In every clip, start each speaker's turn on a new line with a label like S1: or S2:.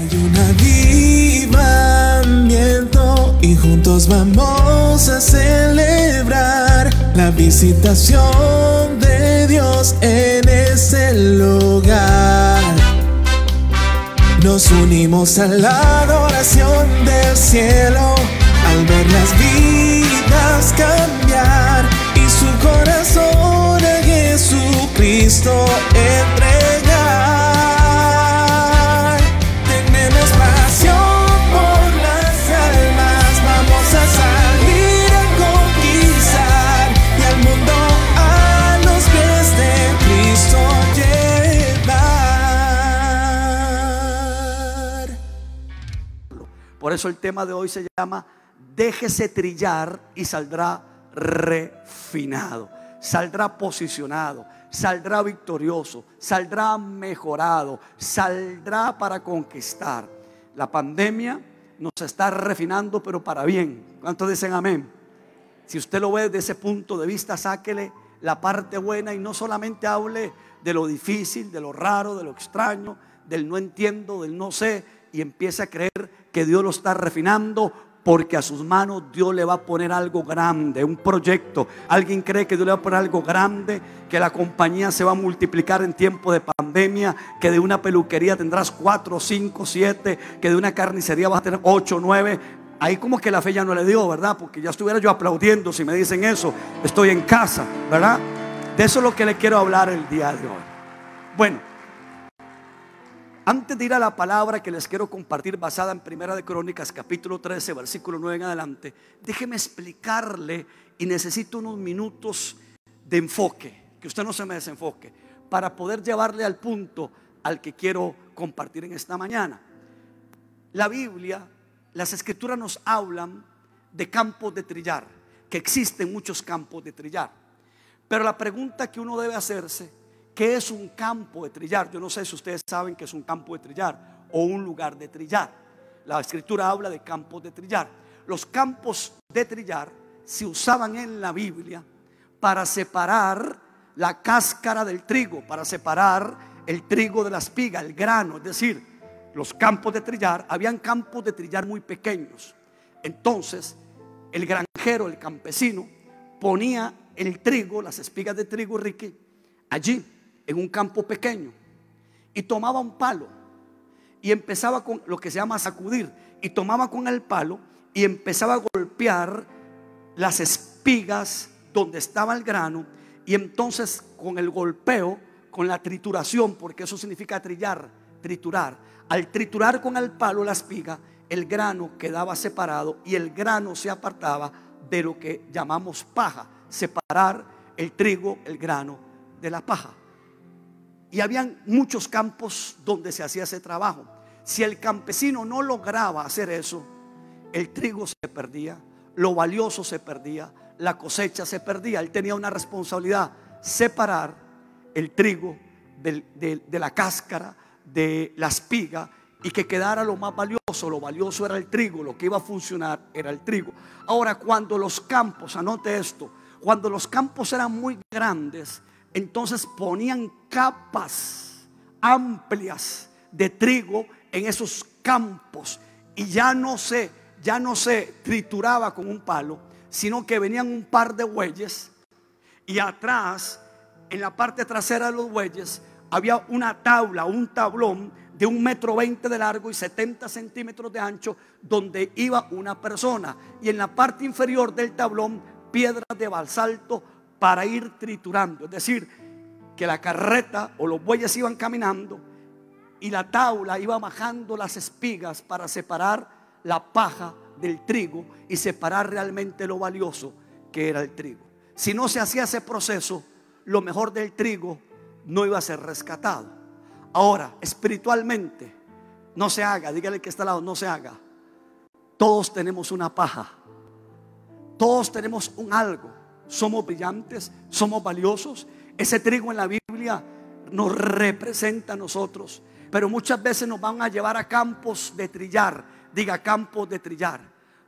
S1: Hay un avivamiento y juntos vamos a celebrar la visitación de Dios en ese lugar. Nos unimos a la adoración del cielo al ver las vidas cambiar y su corazón a Jesucristo entregar. Tenemos pasión por las almas, vamos a salir a conquistar y al mundo a los pies de Cristo llevar.
S2: Por eso el tema de hoy se llama déjese trillar y saldrá refinado, saldrá posicionado, saldrá victorioso, saldrá mejorado, saldrá para conquistar. La pandemia nos está refinando, pero para bien. ¿Cuántos dicen amén? Si usted lo ve desde ese punto de vista, sáquele la parte buena y no solamente hable de lo difícil, de lo raro, de lo extraño, del no entiendo, del no sé, y empiece a creer que Dios lo está refinando, porque a sus manos Dios le va a poner algo grande, un proyecto. ¿Alguien cree que Dios le va a poner algo grande? Que la compañía se va a multiplicar en tiempo de pandemia, que de una peluquería tendrás 4, 5, 7, que de una carnicería vas a tener 8, 9. Ahí como que la fe ya no le dio, ¿verdad? Porque ya estuviera yo aplaudiendo si me dicen eso. Estoy en casa, ¿verdad? De eso es lo que le quiero hablar el día de hoy. Bueno, antes de ir a la palabra que les quiero compartir basada en Primera de Crónicas capítulo 13 versículo 9 en adelante, déjeme explicarle, y necesito unos minutos de enfoque, que usted no se me desenfoque, para poder llevarle al punto al que quiero compartir en esta mañana. La Biblia, las escrituras nos hablan de campos de trillar, que existen muchos campos de trillar, pero la pregunta que uno debe hacerse: ¿qué es un campo de trillar? Yo no sé si ustedes saben qué es un campo de trillar o un lugar de trillar. La escritura habla de campos de trillar. Los campos de trillar se usaban en la Biblia para separar la cáscara del trigo, para separar el trigo de la espiga, el grano. Es decir, los campos de trillar, habían campos de trillar muy pequeños. Entonces el granjero, el campesino, ponía el trigo, las espigas de trigo, Ricky, allí en un campo pequeño, y tomaba un palo y empezaba con lo que se llama sacudir, y tomaba con el palo y empezaba a golpear las espigas donde estaba el grano, y entonces con el golpeo, con la trituración, porque eso significa trillar, triturar, al triturar con el palo la espiga, el grano quedaba separado y el grano se apartaba de lo que llamamos paja, separar el trigo, el grano de la paja. Y habían muchos campos donde se hacía ese trabajo. Si el campesino no lograba hacer eso, el trigo se perdía, lo valioso se perdía, la cosecha se perdía. Él tenía una responsabilidad: separar el trigo de la cáscara, de la espiga, y que quedara lo más valioso. Lo valioso era el trigo, lo que iba a funcionar era el trigo. Ahora, cuando los campos, anote esto, cuando los campos eran muy grandes, entonces ponían capas amplias de trigo en esos campos, y ya no se trituraba con un palo, sino que venían un par de bueyes, y atrás, en la parte trasera de los bueyes, había una tabla, un tablón de 1,20 m de largo y 70 centímetros de ancho, donde iba una persona, y en la parte inferior del tablón piedras de basalto para ir triturando. Es decir, que la carreta o los bueyes iban caminando y la tabla iba bajando las espigas para separar la paja del trigo y separar realmente lo valioso que era el trigo. Si no se hacía ese proceso, lo mejor del trigo no iba a ser rescatado. Ahora, espiritualmente, no se haga, dígale que está al lado, no se haga. Todos tenemos una paja, todos tenemos un algo. Somos brillantes, somos valiosos. Ese trigo en la Biblia nos representa a nosotros, pero muchas veces nos van a llevar a campos de trillar. Diga, campos de trillar,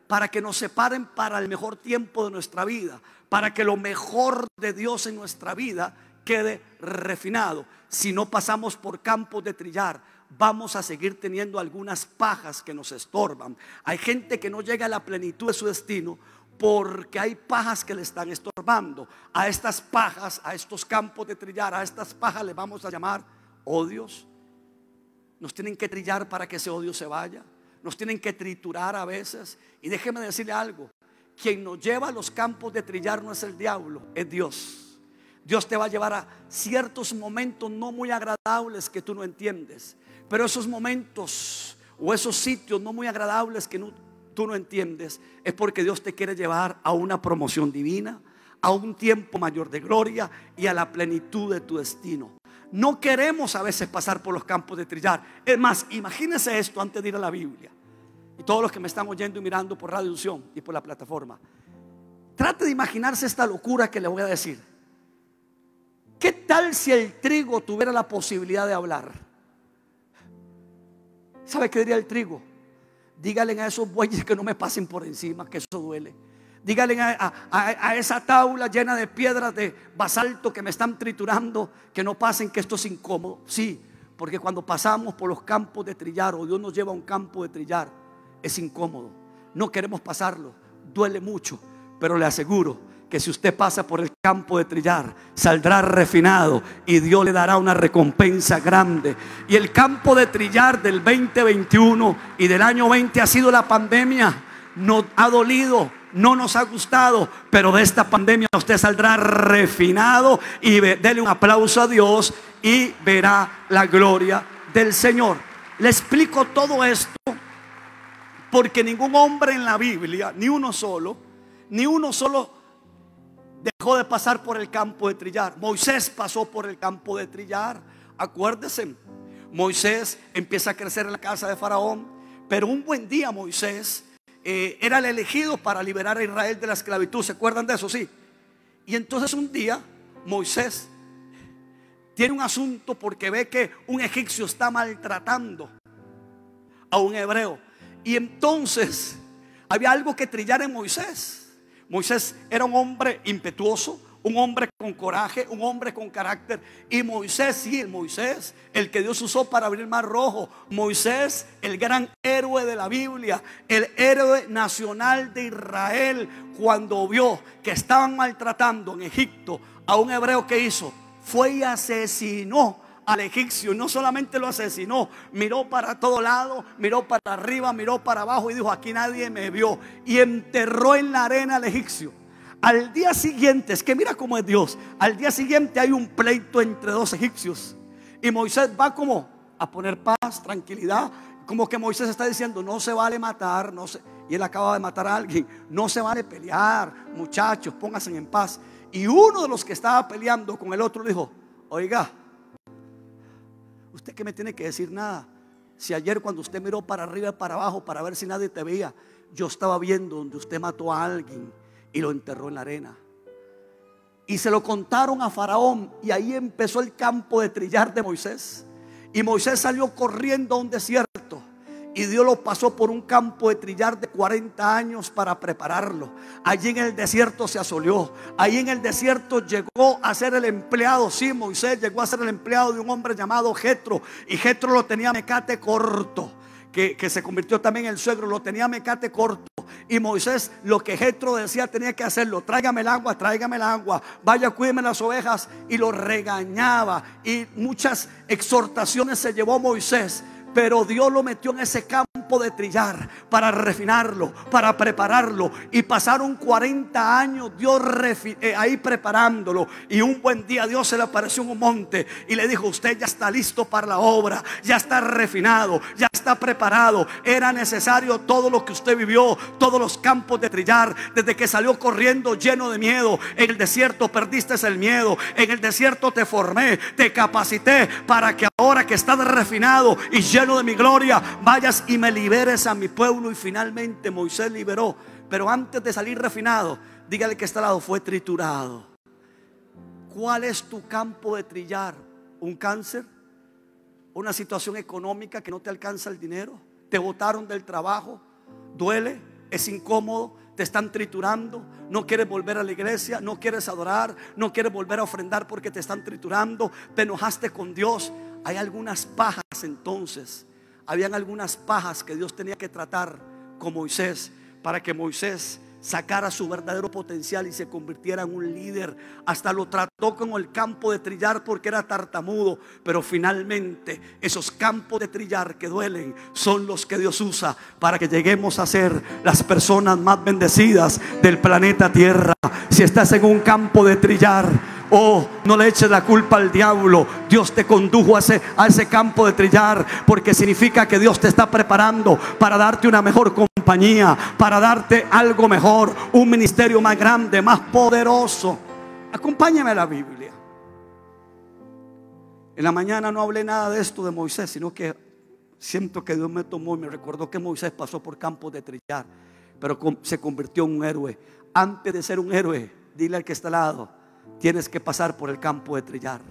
S2: para que nos separen para el mejor tiempo de nuestra vida, para que lo mejor de Dios en nuestra vida quede refinado. Si no pasamos por campos de trillar, vamos a seguir teniendo algunas pajas que nos estorban. Hay gente que no llega a la plenitud de su destino porque hay pajas que le están estorbando. A estas pajas, a estos campos de trillar, a estas pajas le vamos a llamar odios. Nos tienen que trillar para que ese odio se vaya. Nos tienen que triturar a veces. Y déjeme decirle algo: quien nos lleva a los campos de trillar no es el diablo, es Dios. Dios te va a llevar a ciertos momentos no muy agradables que tú no entiendes. Pero esos momentos o esos sitios no muy agradables que tú no entiendes, es porque Dios te quiere llevar a una promoción divina, a un tiempo mayor de gloria y a la plenitud de tu destino. No queremos a veces pasar por los campos de trillar. Es más, imagínense esto antes de ir a la Biblia. Y todos los que me están oyendo y mirando por Radio Unción y por la plataforma, trate de imaginarse esta locura que le voy a decir. ¿Qué tal si el trigo tuviera la posibilidad de hablar? ¿Sabe qué diría el trigo? Díganle a esos bueyes que no me pasen por encima, que eso duele. Díganle a esa tabla llena de piedras de basalto que me están triturando, que no pasen, que esto es incómodo. Sí, porque cuando pasamos por los campos de trillar, o Dios nos lleva a un campo de trillar, es incómodo. No queremos pasarlo, duele mucho. Pero le aseguro que si usted pasa por el campo de trillar, saldrá refinado y Dios le dará una recompensa grande. Y el campo de trillar del 2021 y del año 20 ha sido la pandemia. Nos ha dolido, no nos ha gustado, pero de esta pandemia usted saldrá refinado. Y dele un aplauso a Dios y verá la gloria del Señor. Le explico todo esto porque ningún hombre en la Biblia, ni uno solo dejó de pasar por el campo de trillar. Moisés pasó por el campo de trillar. Acuérdense, Moisés empieza a crecer en la casa de Faraón, pero un buen día Moisés era el elegido para liberar a Israel de la esclavitud. ¿Se acuerdan de eso? Sí. Y entonces un día Moisés tiene un asunto porque ve que un egipcio está maltratando a un hebreo. Y entonces había algo que trillar en Moisés. Moisés era un hombre impetuoso, un hombre con coraje, un hombre con carácter. Y Moisés, sí, Moisés, el que Dios usó para abrir el mar rojo. Moisés, el gran héroe de la Biblia, el héroe nacional de Israel. Cuando vio que estaban maltratando en Egipto a un hebreo, ¿qué hizo? Fue y asesinó al egipcio. No solamente lo asesinó, miró para todo lado, miró para arriba, miró para abajo y dijo: aquí nadie me vio. Y enterró en la arena al egipcio. Al día siguiente, es que mira cómo es Dios. Al día siguiente hay un pleito entre dos egipcios. Y Moisés va como a poner paz, tranquilidad. Como que Moisés está diciendo: no se vale matar, y él acaba de matar a alguien. No se vale pelear, muchachos, pónganse en paz. Y uno de los que estaba peleando con el otro le dijo: oiga, usted que me tiene que decir nada. Si ayer cuando usted miró para arriba y para abajo para ver si nadie te veía, yo estaba viendo donde usted mató a alguien y lo enterró en la arena. Y se lo contaron a Faraón. Y ahí empezó el campo de trillar de Moisés. Y Moisés salió corriendo a un desierto. Y Dios lo pasó por un campo de trillar de 40 años para prepararlo. Allí en el desierto se asoleó. Allí en el desierto llegó a ser el empleado. Sí, Moisés llegó a ser el empleado de un hombre llamado Jetro. Y Jetro lo tenía mecate corto. Que se convirtió también en el suegro. Lo tenía mecate corto. Y Moisés, lo que Jetro decía, tenía que hacerlo. Tráigame el agua, tráigame el agua. Vaya, cuídeme las ovejas. Y lo regañaba. Y muchas exhortaciones se llevó Moisés. Pero Dios lo metió en ese campo de trillar para refinarlo, para prepararlo. Y pasaron 40 años Dios ahí preparándolo. Y un buen día Dios se le apareció en un monte y le dijo: usted ya está listo para la obra, ya está refinado, ya está preparado. Era necesario todo lo que usted vivió, todos los campos de trillar. Desde que salió corriendo lleno de miedo, en el desierto perdiste el miedo. En el desierto te formé, te capacité para que ahora que estás refinado y lleno de mi gloria, vayas y me liberes a mi pueblo. Y finalmente Moisés liberó. Pero antes de salir refinado, dígale que está al lado: fue triturado. ¿Cuál es tu campo de trillar? ¿Un cáncer? ¿Una situación económica que no te alcanza el dinero? ¿Te botaron del trabajo? ¿Duele? ¿Es incómodo? ¿Te están triturando? ¿No quieres volver a la iglesia? ¿No quieres adorar? ¿No quieres volver a ofrendar porque te están triturando? ¿Te enojaste con Dios? Hay algunas pajas entonces. Habían algunas pajas que Dios tenía que tratar con Moisés para que Moisés sacara su verdadero potencial y se convirtiera en un líder. Hasta lo trató como el campo de trillar porque era tartamudo, pero finalmente esos campos de trillar que duelen son los que Dios usa para que lleguemos a ser las personas más bendecidas del planeta Tierra. Si estás en un campo de trillar, no le eches la culpa al diablo. Dios te condujo a ese campo de trillar porque significa que Dios te está preparando para darte una mejor compañía, para darte algo mejor, un ministerio más grande, más poderoso. Acompáñame a la Biblia. En la mañana no hablé nada de esto de Moisés, sino que siento que Dios me tomó y me recordó que Moisés pasó por campos de trillar, pero se convirtió en un héroe. Antes de ser un héroe, dile al que está al lado: tienes que pasar por el campo de trillar,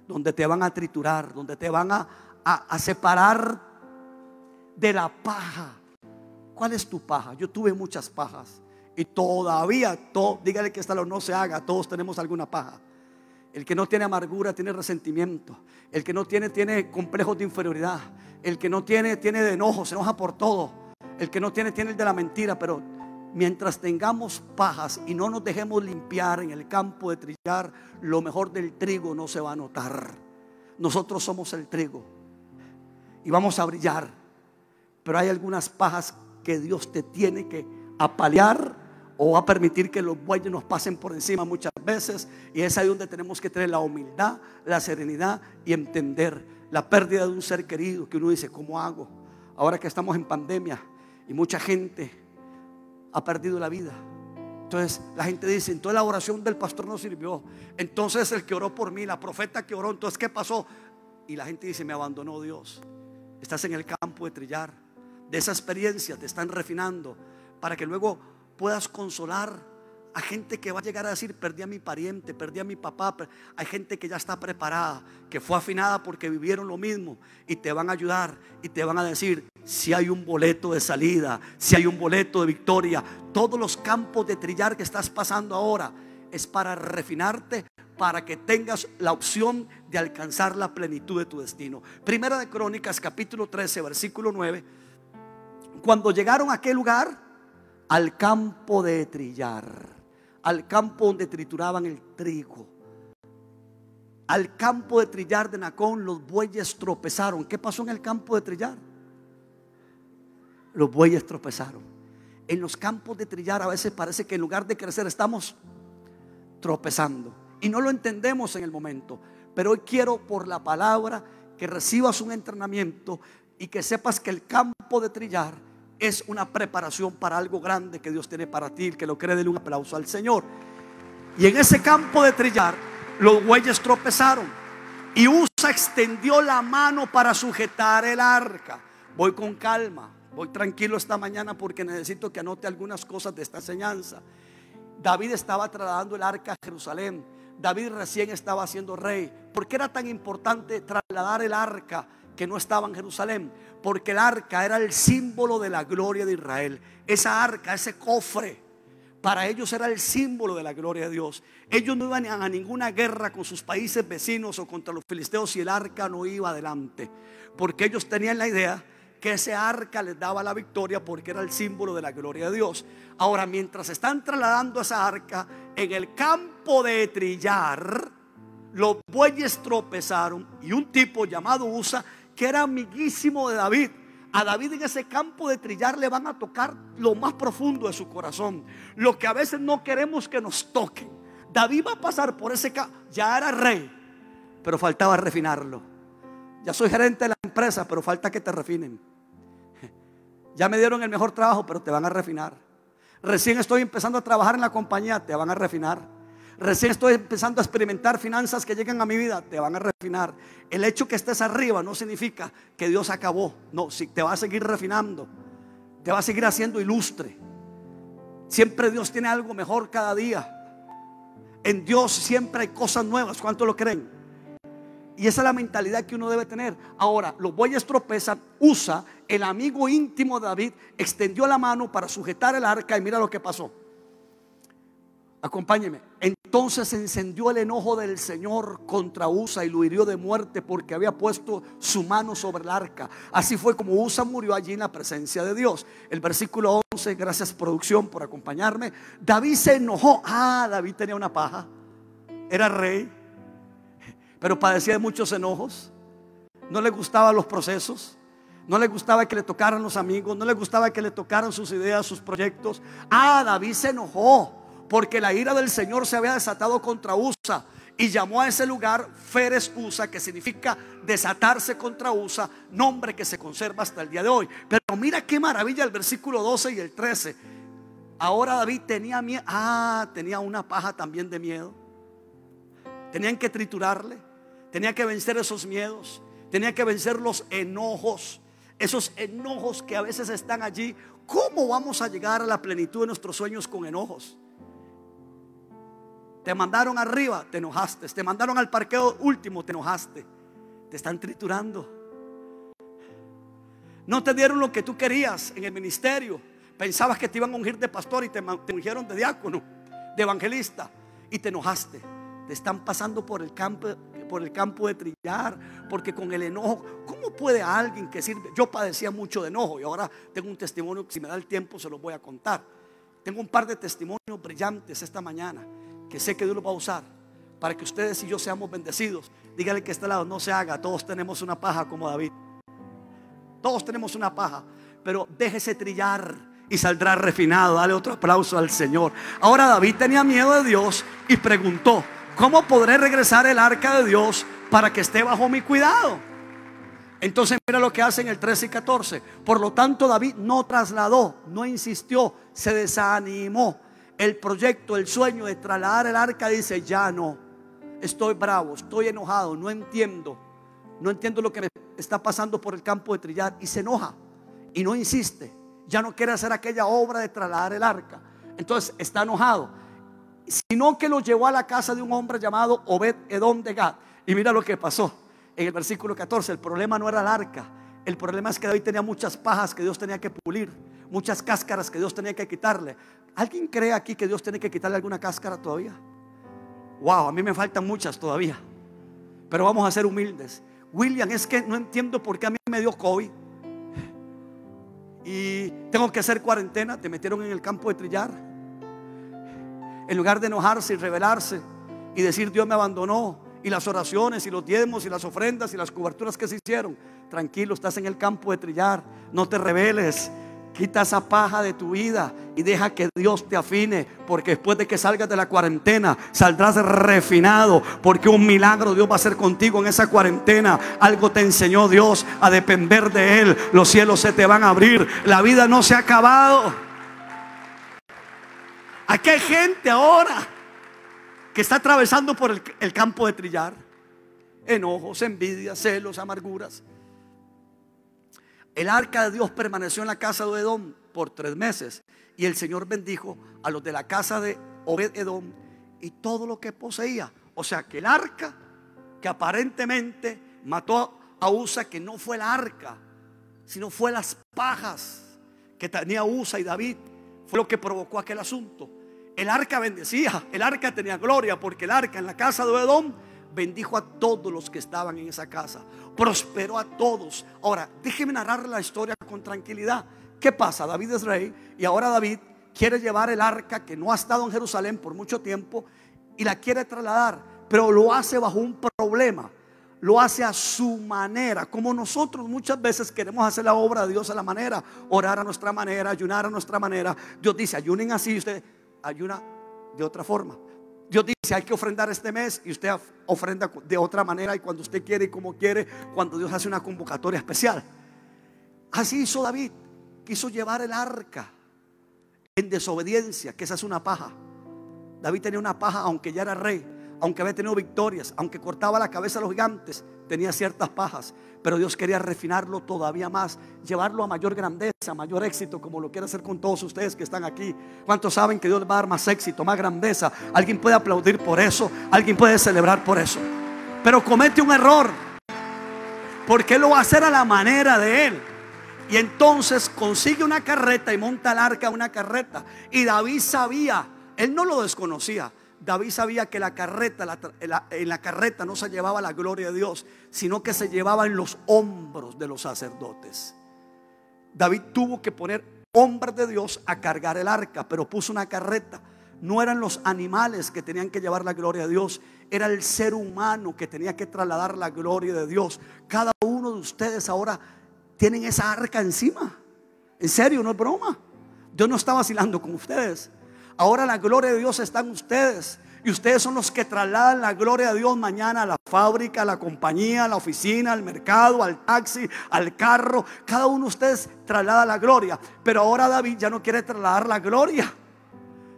S2: donde te van a triturar, donde te van a separar de la paja. ¿Cuál es tu paja? Yo tuve muchas pajas y todavía, dígale que esta no se haga, todos tenemos alguna paja. El que no tiene amargura tiene resentimiento. El que no tiene complejos de inferioridad. El que no tiene de enojo, se enoja por todo. El que no tiene el de la mentira. Pero mientras tengamos pajas y no nos dejemos limpiar en el campo de trillar, lo mejor del trigo no se va a notar. Nosotros somos el trigo y vamos a brillar, pero hay algunas pajas que Dios te tiene que apalear o va a permitir que los bueyes nos pasen por encima muchas veces. Y es ahí donde tenemos que tener la humildad, la serenidad y entender la pérdida de un ser querido, que uno dice: ¿cómo hago? Ahora que estamos en pandemia y mucha gente ha perdido la vida. Entonces la gente dice: entonces la oración del pastor no sirvió, entonces el que oró por mí, la profeta que oró, entonces ¿qué pasó? Y la gente dice: me abandonó Dios. Estás en el campo de trillar. De esa experiencia te están refinando para que luego puedas consolar a gente que va a llegar a decir: perdí a mi pariente, perdí a mi papá. Hay gente que ya está preparada, que fue afinada porque vivieron lo mismo, y te van a ayudar y te van a decir si hay un boleto de salida, si hay un boleto de victoria. Todos los campos de trillar que estás pasando ahora es para refinarte, para que tengas la opción de alcanzar la plenitud de tu destino. Primera de Crónicas capítulo 13 versículo 9. Cuando llegaron a aquel lugar, al campo de trillar, al campo donde trituraban el trigo, al campo de trillar de Nacón, los bueyes tropezaron. ¿Qué pasó en el campo de trillar? Los bueyes tropezaron. En los campos de trillar a veces parece que en lugar de crecer estamos tropezando y no lo entendemos en el momento. Pero hoy quiero, por la palabra, que recibas un entrenamiento y que sepas que el campo de trillar es una preparación para algo grande que Dios tiene para ti. El que lo cree, denle un aplauso al Señor. Y en ese campo de trillar los bueyes tropezaron y Usa extendió la mano para sujetar el arca. Voy con calma, voy tranquilo esta mañana porque necesito que anote algunas cosas de esta enseñanza. David estaba trasladando el arca a Jerusalén. David recién estaba siendo rey. ¿Por qué era tan importante trasladar el arca que no estaba en Jerusalén? Porque el arca era el símbolo de la gloria de Israel. Esa arca, ese cofre, para ellos era el símbolo de la gloria de Dios. Ellos no iban a ninguna guerra con sus países vecinos o contra los filisteos si el arca no iba adelante, porque ellos tenían la idea que ese arca les daba la victoria porque era el símbolo de la gloria de Dios. Ahora, mientras están trasladando esa arca en el campo de trillar, los bueyes tropezaron y un tipo llamado Usa, que era amiguísimo de David, a David en ese campo de trillar le van a tocar lo más profundo de su corazón, lo que a veces no queremos que nos toquen. David va a pasar por ese campo. Ya era rey, pero faltaba refinarlo. Ya soy gerente de la empresa, pero falta que te refinen. Ya me dieron el mejor trabajo, pero te van a refinar. Recién estoy empezando a trabajar en la compañía, te van a refinar. Recién estoy empezando a experimentar finanzas que llegan a mi vida, te van a refinar. El hecho que estés arriba no significa que Dios acabó. No, si te va a seguir refinando, te va a seguir haciendo ilustre. Siempre Dios tiene algo mejor cada día. En Dios siempre hay cosas nuevas. ¿Cuántos lo creen? Y esa es la mentalidad que uno debe tener. Ahora, los bueyes tropezan. Usa, el amigo íntimo de David, extendió la mano para sujetar el arca y mira lo que pasó. Acompáñeme. Entonces se encendió el enojo del Señor contra Usa y lo hirió de muerte porque había puesto su mano sobre el arca. Así fue como Usa murió allí en la presencia de Dios. El versículo 11, gracias producción por acompañarme. David se enojó. David tenía una paja, era rey, pero padecía de muchos enojos. No le gustaban los procesos, no le gustaba que le tocaran los amigos, no le gustaba que le tocaran sus ideas, sus proyectos. David se enojó porque la ira del Señor se había desatado contra Usa y llamó a ese lugar Feres Usa, que significa desatarse contra Usa, nombre que se conserva hasta el día de hoy. Pero mira qué maravilla el versículo 12 y el 13. Ahora David tenía miedo. Tenía una paja también de miedo. Tenían que triturarle, tenía que vencer esos miedos, tenía que vencer los enojos, esos enojos que a veces están allí. ¿Cómo vamos a llegar a la plenitud de nuestros sueños con enojos? Te mandaron arriba, te enojaste. Te mandaron al parqueo último, te enojaste. Te están triturando. No te dieron lo que tú querías en el ministerio. Pensabas que te iban a ungir de pastor y te ungieron de diácono, de evangelista, y te enojaste. Te están pasando por el campo de trillar, porque con el enojo, ¿cómo puede alguien que sirve? Yo padecía mucho de enojo y ahora tengo un testimonio que, si me da el tiempo, se los voy a contar. Tengo un par de testimonios brillantes esta mañana que sé que Dios los va a usar para que ustedes y yo seamos bendecidos. Dígale que a este lado: no se haga, todos tenemos una paja como David. Todos tenemos una paja, pero déjese trillar y saldrá refinado. Dale otro aplauso al Señor. Ahora David tenía miedo de Dios y preguntó: ¿cómo podré regresar el arca de Dios para que esté bajo mi cuidado? Entonces mira lo que hace en el 13 y 14. Por lo tanto David no trasladó, no insistió, se desanimó. El proyecto, el sueño de trasladar el arca, dice: ya no, estoy bravo, estoy enojado, no entiendo lo que me está pasando por el campo de trillar. Y se enoja y no insiste, ya no quiere hacer aquella obra de trasladar el arca. Entonces está enojado, sino que lo llevó a la casa de un hombre llamado Obed Edom de Gad. Y mira lo que pasó en el versículo 14. El problema no era el arca, el problema es que David tenía muchas pajas que Dios tenía que pulir, muchas cáscaras que Dios tenía que quitarle. ¿Alguien cree aquí que Dios tiene que quitarle alguna cáscara todavía? Wow, a mí me faltan muchas todavía, pero vamos a ser humildes. William, es que no entiendo por qué a mí me dio COVID y tengo que hacer cuarentena. Te metieron en el campo de trillar. En lugar de enojarse y rebelarse y decir: Dios me abandonó, y las oraciones y los diezmos y las ofrendas y las coberturas que se hicieron, tranquilo, estás en el campo de trillar. No te rebeles, quita esa paja de tu vida y deja que Dios te afine, porque después de que salgas de la cuarentena saldrás refinado, porque un milagro Dios va a hacer contigo en esa cuarentena. Algo te enseñó Dios a depender de Él. Los cielos se te van a abrir. La vida no se ha acabado. Aquí hay gente ahora que está atravesando por el campo de trillar: enojos, envidias, celos, amarguras. El arca de Dios permaneció en la casa de Edom por 3 meses, y el Señor bendijo a los de la casa de Obed Edom y todo lo que poseía. O sea que el arca, que aparentemente mató a Usa, que no fue el arca, sino fue las pajas que tenía Usa y David, fue lo que provocó aquel asunto. El arca bendecía, el arca tenía gloria, porque el arca en la casa de Edom bendijo a todos los que estaban en esa casa, prosperó a todos. Ahora déjeme narrar la historia con tranquilidad. ¿Qué pasa? David es rey y ahora David quiere llevar el arca, que no ha estado en Jerusalén por mucho tiempo, y la quiere trasladar, pero lo hace bajo un problema. Lo hace a su manera, como nosotros muchas veces queremos hacer la obra de Dios a la manera, orar a nuestra manera, ayunar a nuestra manera. Dios dice: ayunen así, usted ayuna de otra forma. Dios dice: hay que ofrendar este mes, y usted ofrenda de otra manera, y cuando usted quiere y como quiere, cuando Dios hace una convocatoria especial. Así hizo David, quiso llevar el arca en desobediencia, que esa es una paja. David tenía una paja, aunque ya era rey, aunque había tenido victorias, aunque cortaba la cabeza a los gigantes, tenía ciertas pajas. Pero Dios quería refinarlo todavía más, llevarlo a mayor grandeza, mayor éxito, como lo quiere hacer con todos ustedes que están aquí. ¿Cuántos saben que Dios les va a dar más éxito, más grandeza? Alguien puede aplaudir por eso, alguien puede celebrar por eso. Pero comete un error, porque Él lo va a hacer a la manera de Él. Y entonces consigue una carreta y monta el arca a una carreta. Y David sabía Él no lo desconocía. David sabía que la carreta, en la carreta no se llevaba la gloria de Dios, sino que se llevaba en los hombros de los sacerdotes. David tuvo que poner hombres de Dios a cargar el arca, pero puso una carreta. No eran los animales que tenían que llevar la gloria de Dios, era el ser humano que tenía que trasladar la gloria de Dios. Cada uno de ustedes ahora tienen esa arca encima. En serio, no es broma. Dios no está vacilando con ustedes. Ahora la gloria de Dios está en ustedes. Y ustedes son los que trasladan la gloria de Dios mañana a la fábrica, a la compañía, a la oficina, al mercado, al taxi, al carro. Cada uno de ustedes traslada la gloria. Pero ahora David ya no quiere trasladar la gloria.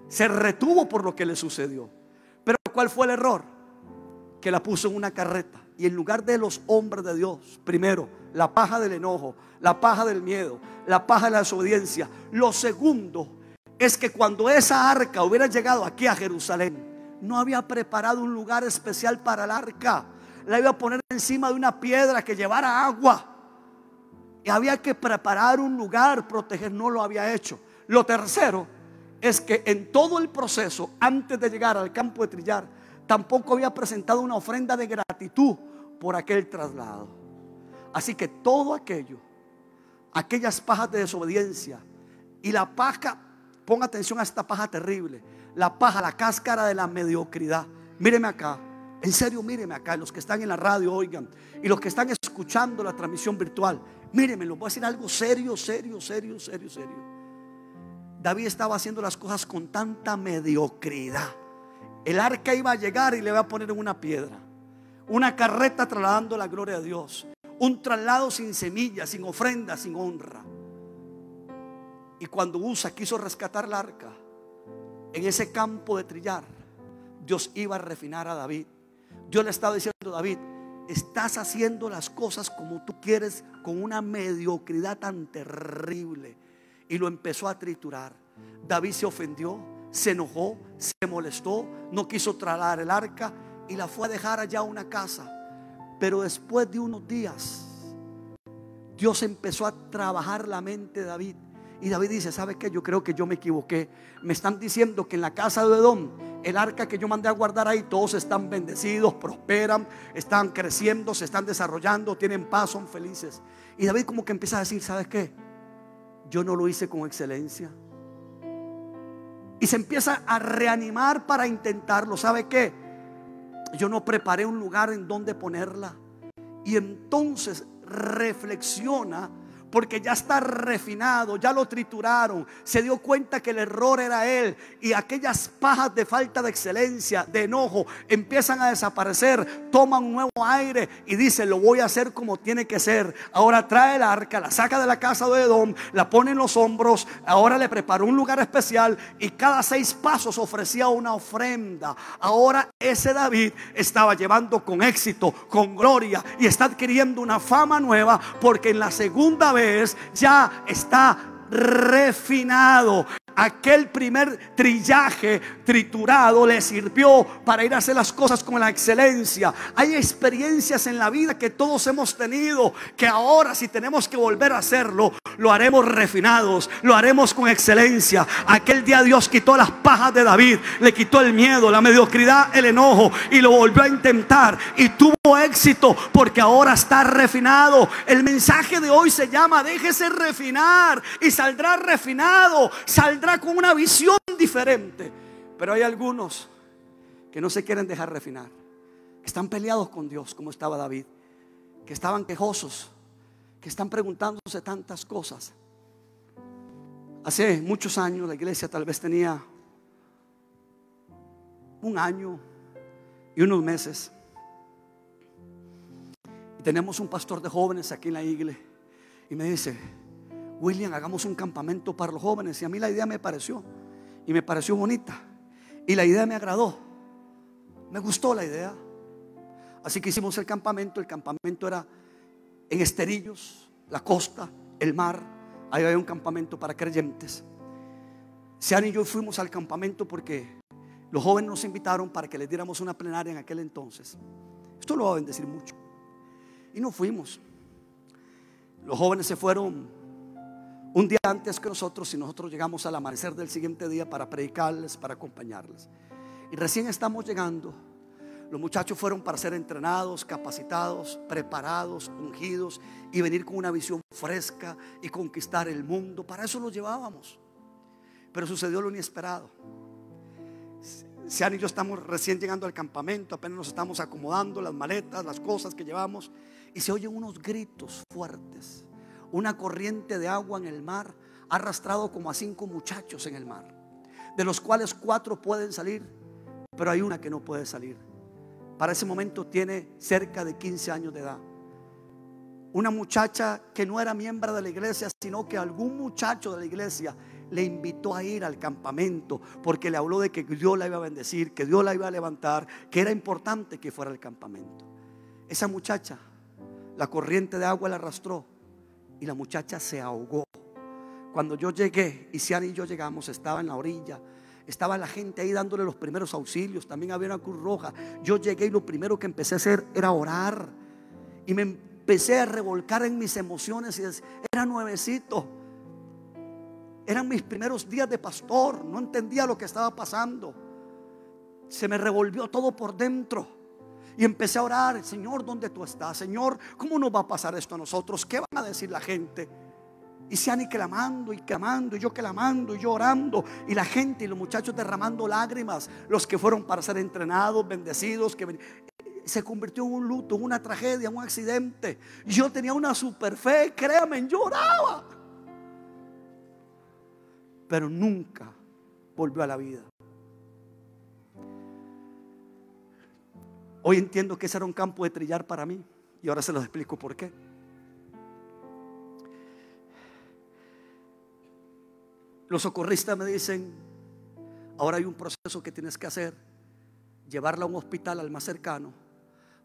S2: Se retuvo por lo que le sucedió. Pero ¿cuál fue el error? Que la puso en una carreta. Y en lugar de los hombres de Dios, primero, la paja del enojo, la paja del miedo, la paja de la desobediencia. Lo segundo es que cuando esa arca hubiera llegado aquí a Jerusalén, no había preparado un lugar especial para el arca. La iba a poner encima de una piedra que llevara agua. Y había que preparar un lugar, proteger. No lo había hecho. Lo tercero es que en todo el proceso, antes de llegar al campo de trillar, tampoco había presentado una ofrenda de gratitud por aquel traslado. Así que todo aquello, aquellas pajas de desobediencia y la paja, ponga atención a esta paja terrible, la paja, la cáscara de la mediocridad. Míreme acá, en serio, míreme acá, los que están en la radio, oigan, y los que están escuchando la transmisión virtual, míreme, les voy a decir algo serio. David estaba haciendo las cosas con tanta mediocridad. El arca iba a llegar y le iba a poner en una piedra, una carreta trasladando la gloria de Dios, un traslado sin semillas, sin ofrenda, sin honra. Y cuando Usa quiso rescatar el arca en ese campo de trillar, Dios iba a refinar a David. Dios le estaba diciendo: David, estás haciendo las cosas como tú quieres, con una mediocridad tan terrible. Y lo empezó a triturar. David se ofendió, se enojó, se molestó, no quiso trasladar el arca y la fue a dejar allá a una casa. Pero después de unos días, Dios empezó a trabajar la mente de David. Y David dice: ¿sabe qué? Yo creo que yo me equivoqué. Me están diciendo que en la casa de Edom, el arca que yo mandé a guardar ahí, todos están bendecidos, prosperan, están creciendo, se están desarrollando, tienen paz, son felices. Y David como que empieza a decir: ¿sabes qué? Yo no lo hice con excelencia. Y se empieza a reanimar para intentarlo. ¿Sabe qué? Yo no preparé un lugar en donde ponerla. Y entonces reflexiona, porque ya está refinado, ya lo trituraron. Se dio cuenta que el error era él. Y aquellas pajas de falta de excelencia, de enojo, empiezan a desaparecer. Toma un nuevo aire y dice: lo voy a hacer como tiene que ser. Ahora trae el arca, la saca de la casa de Edom, la pone en los hombros. Ahora le preparó un lugar especial y cada 6 pasos ofrecía una ofrenda. Ahora ese David estaba llevando con éxito, con gloria, y está adquiriendo una fama nueva, porque en la segunda vez ya está refinado. Aquel primer trillaje triturado le sirvió para ir a hacer las cosas con la excelencia. Hay experiencias en la vida que todos hemos tenido, que ahora, si tenemos que volver a hacerlo, lo haremos refinados, lo haremos con excelencia. Aquel día Dios quitó las pajas de David, le quitó el miedo, la mediocridad, el enojo, y lo volvió a intentar y tuvo éxito, porque ahora está refinado. El mensaje de hoy se llama: déjese refinar y saldrá refinado, saldrá con una visión diferente. Pero hay algunos que no se quieren dejar refinar, que están peleados con Dios, como estaba David, que estaban quejosos, que están preguntándose tantas cosas. Hace muchos años la iglesia tal vez tenía 1 año y unos meses, y tenemos un pastor de jóvenes aquí en la iglesia, y me dice: William, hagamos un campamento para los jóvenes. Y a mí la idea me pareció bonita, y la idea me agradó, me gustó la idea. Así que hicimos el campamento. El campamento era en Esterillos, la costa, el mar. Ahí había un campamento para creyentes. Sean y yo fuimos al campamento porque los jóvenes nos invitaron para que les diéramos una plenaria en aquel entonces. Esto lo va a bendecir mucho. Y nos fuimos. Los jóvenes se fueron un día antes que nosotros, y nosotros llegamos al amanecer del siguiente día para predicarles, para acompañarles. Y recién estamos llegando. Los muchachos fueron para ser entrenados, capacitados, preparados, ungidos y venir con una visión fresca y conquistar el mundo. Para eso los llevábamos. Pero sucedió lo inesperado. Sean y yo estamos recién llegando al campamento, apenas nos estamos acomodando las maletas, las cosas que llevamos, y se oyen unos gritos fuertes. Una corriente de agua en el mar ha arrastrado como a 5 muchachos en el mar, de los cuales 4 pueden salir, pero hay una que no puede salir. Para ese momento tiene cerca de 15 años de edad. Una muchacha que no era miembro de la iglesia, sino que algún muchacho de la iglesia le invitó a ir al campamento, porque le habló de que Dios la iba a bendecir, que Dios la iba a levantar, que era importante que fuera al campamento. Esa muchacha, la corriente de agua la arrastró y la muchacha se ahogó. Cuando yo llegué y Sian y yo llegamos, estaba en la orilla, estaba la gente ahí dándole los primeros auxilios, también había una Cruz Roja. Yo llegué y lo primero que empecé a hacer era orar, y me empecé a revolcar en mis emociones, y era nuevecito, eran mis primeros días de pastor, no entendía lo que estaba pasando. Se me revolvió todo por dentro y empecé a orar: Señor, ¿dónde tú estás? Señor, ¿cómo nos va a pasar esto a nosotros? ¿Qué van a decir la gente? Y Siani clamando y clamando, y yo clamando y yo orando, y la gente y los muchachos derramando lágrimas, los que fueron para ser entrenados, bendecidos, se convirtió en un luto, en una tragedia, en un accidente. Yo tenía una super fe, créanme, yo oraba, pero nunca volvió a la vida. Hoy entiendo que ese era un campo de trillar para mí, y ahora se los explico por qué. Los socorristas me dicen: ahora hay un proceso que tienes que hacer, llevarla a un hospital, al más cercano,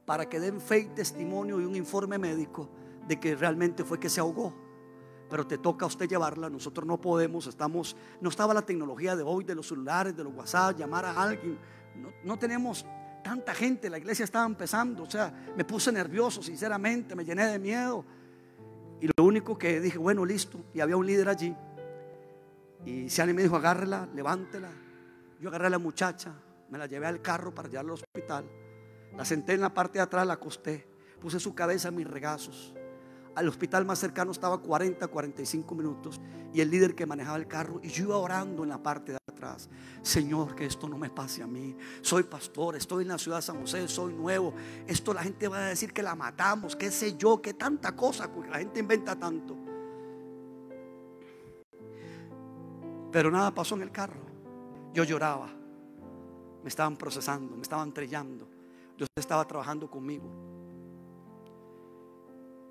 S2: para que den fe y testimonio y un informe médico de que realmente fue que se ahogó. Pero te toca a usted llevarla, nosotros no podemos, no estaba la tecnología de hoy, de los celulares, de los WhatsApp, llamar a alguien, no tenemos tanta gente, la iglesia estaba empezando. O sea, me puse nervioso, sinceramente, me llené de miedo, y lo único que dije: bueno, listo. Y había un líder allí, y Siani me dijo: agárrela, levántela. Yo agarré a la muchacha, me la llevé al carro para llevarla al hospital, la senté en la parte de atrás, la acosté, puse su cabeza en mis regazos. Al hospital más cercano estaba 45 minutos, y el líder que manejaba el carro, y yo iba orando en la parte de atrás: Señor, que esto no me pase a mí, soy pastor, estoy en la ciudad de San José, soy nuevo, esto la gente va a decir que la matamos, qué sé yo, que tanta cosa, porque la gente inventa tanto. Pero nada pasó en el carro. Yo lloraba, me estaban procesando, me estaban trillando. Dios estaba trabajando conmigo.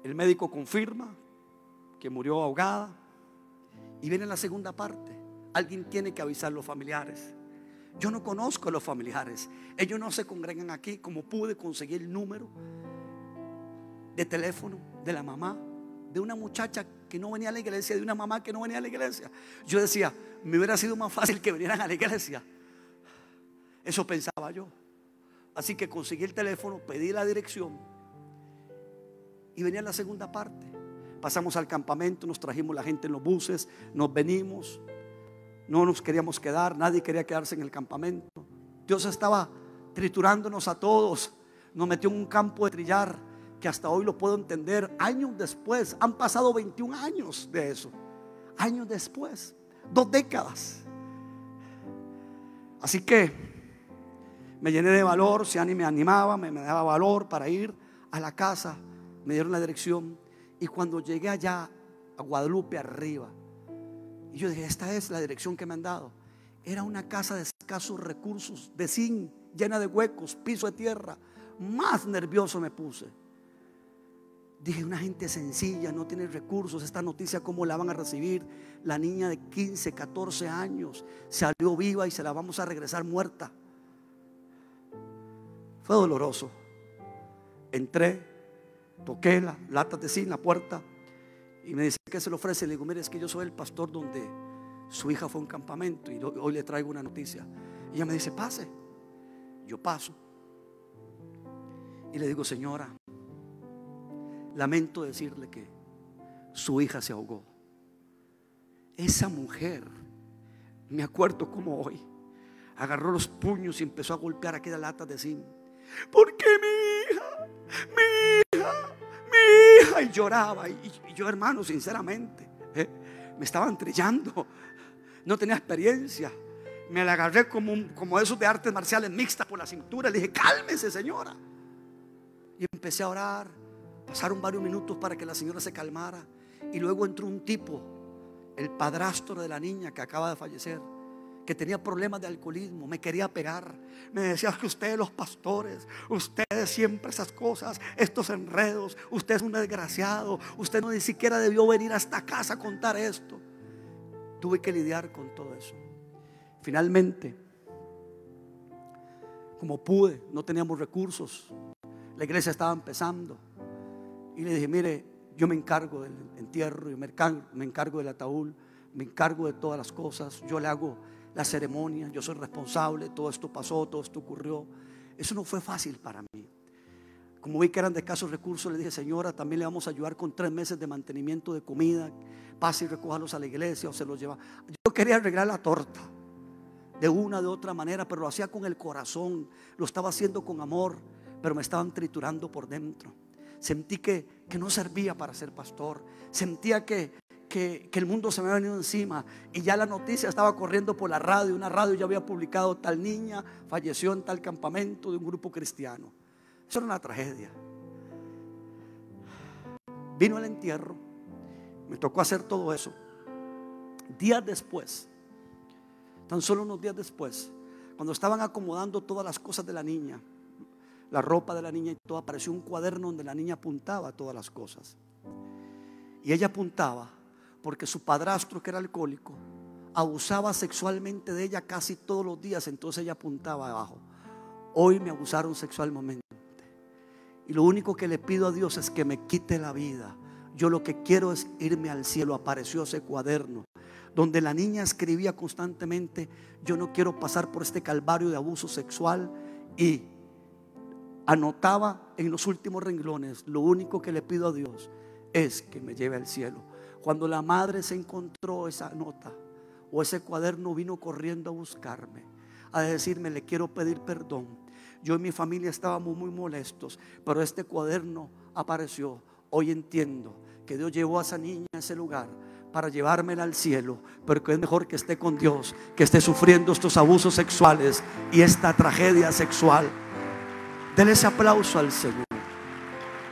S2: El médico confirma que murió ahogada, y viene la segunda parte: alguien tiene que avisar a los familiares. Yo no conozco a los familiares, ellos no se congregan aquí. Como pude conseguir el número de teléfono de la mamá de una muchacha que no venía a la iglesia, de una mamá que no venía a la iglesia. Yo decía: me hubiera sido más fácil que vinieran a la iglesia. Eso pensaba yo. Así que conseguí el teléfono, pedí la dirección, y venía la segunda parte. Pasamos al campamento, nos trajimos la gente en los buses, nos venimos, no nos queríamos quedar, nadie quería quedarse en el campamento. Dios estaba triturándonos a todos, nos metió en un campo de trillar que hasta hoy lo puedo entender. Años después, han pasado 21 años de eso, años después, 2 décadas. Así que me llené de valor. Siani me animaba, me daba valor para ir a la casa. Me dieron la dirección, y cuando llegué allá a Guadalupe arriba, y yo dije: esta es la dirección que me han dado. Era una casa de escasos recursos, de zinc, llena de huecos, piso de tierra. Más nervioso me puse. Dije: una gente sencilla, no tiene recursos, esta noticia ¿cómo la van a recibir? La niña de 15, 14 años salió viva y se la vamos a regresar muerta. Fue doloroso. Entré, toqué las latas de zinc en la puerta, y me dice: ¿qué se le ofrece? Le digo: mire, es que yo soy el pastor donde su hija fue a un campamento, y hoy le traigo una noticia. Y ella me dice: pase. Yo paso y le digo: señora, lamento decirle que su hija se ahogó. esa mujer, me acuerdo como hoy, agarró los puños y empezó a golpear aquella lata de zinc. ¿Por qué mi hija? Mi hija, mi hija. Y lloraba. Y yo, hermano, sinceramente, me estaban trillando. No tenía experiencia. Me la agarré como esos de artes marciales mixtas por la cintura. Le dije, cálmese, señora. Y empecé a orar. Pasaron varios minutos para que la señora se calmara. Y luego entró un tipo, el padrastro de la niña que acaba de fallecer, que tenía problemas de alcoholismo. Me quería pegar. Me decía que ustedes, los pastores, ustedes siempre esas cosas, estos enredos, usted es un desgraciado, usted no ni siquiera debió venir a esta casa a contar esto. Tuve que lidiar con todo eso. Finalmente, como pude, no teníamos recursos, la iglesia estaba empezando, y le dije, mire, yo me encargo del entierro, yo me encargo del ataúd, me encargo de todas las cosas, yo le hago la ceremonia, yo soy responsable, todo esto pasó, todo esto ocurrió. Eso no fue fácil para mí. Como vi que eran de escasos recursos, le dije, señora, también le vamos a ayudar con 3 meses de mantenimiento de comida, pase y recójalos a la iglesia o se los lleva. Yo quería arreglar la torta de una, de otra manera, pero lo hacía con el corazón, lo estaba haciendo con amor, pero me estaban triturando por dentro. Sentí que no servía para ser pastor. Sentía que el mundo se me había venido encima, y ya la noticia estaba corriendo por la radio. Una radio ya había publicado: tal niña falleció en tal campamento de un grupo cristiano. Eso era una tragedia. Vino el entierro, me tocó hacer todo eso. Días después, tan solo unos días después, cuando estaban acomodando todas las cosas de la niña, la ropa de la niña y todo, apareció un cuaderno donde la niña apuntaba todas las cosas. Y ella apuntaba porque su padrastro, que era alcohólico, abusaba sexualmente de ella casi todos los días. Entonces ella apuntaba abajo: hoy me abusaron sexualmente, y lo único que le pido a Dios es que me quite la vida. Yo lo que quiero es irme al cielo. Apareció ese cuaderno donde la niña escribía constantemente: yo no quiero pasar por este calvario de abuso sexual. Y anotaba en los últimos renglones: lo único que le pido a Dios es que me lleve al cielo. Cuando la madre se encontró esa nota o ese cuaderno, vino corriendo a buscarme, a decirme: le quiero pedir perdón. Yo y mi familia estábamos muy molestos, pero este cuaderno apareció. Hoy entiendo que Dios llevó a esa niña a ese lugar para llevármela al cielo, pero que es mejor que esté con Dios, que esté sufriendo estos abusos sexuales y esta tragedia sexual. Denle ese aplauso al Señor.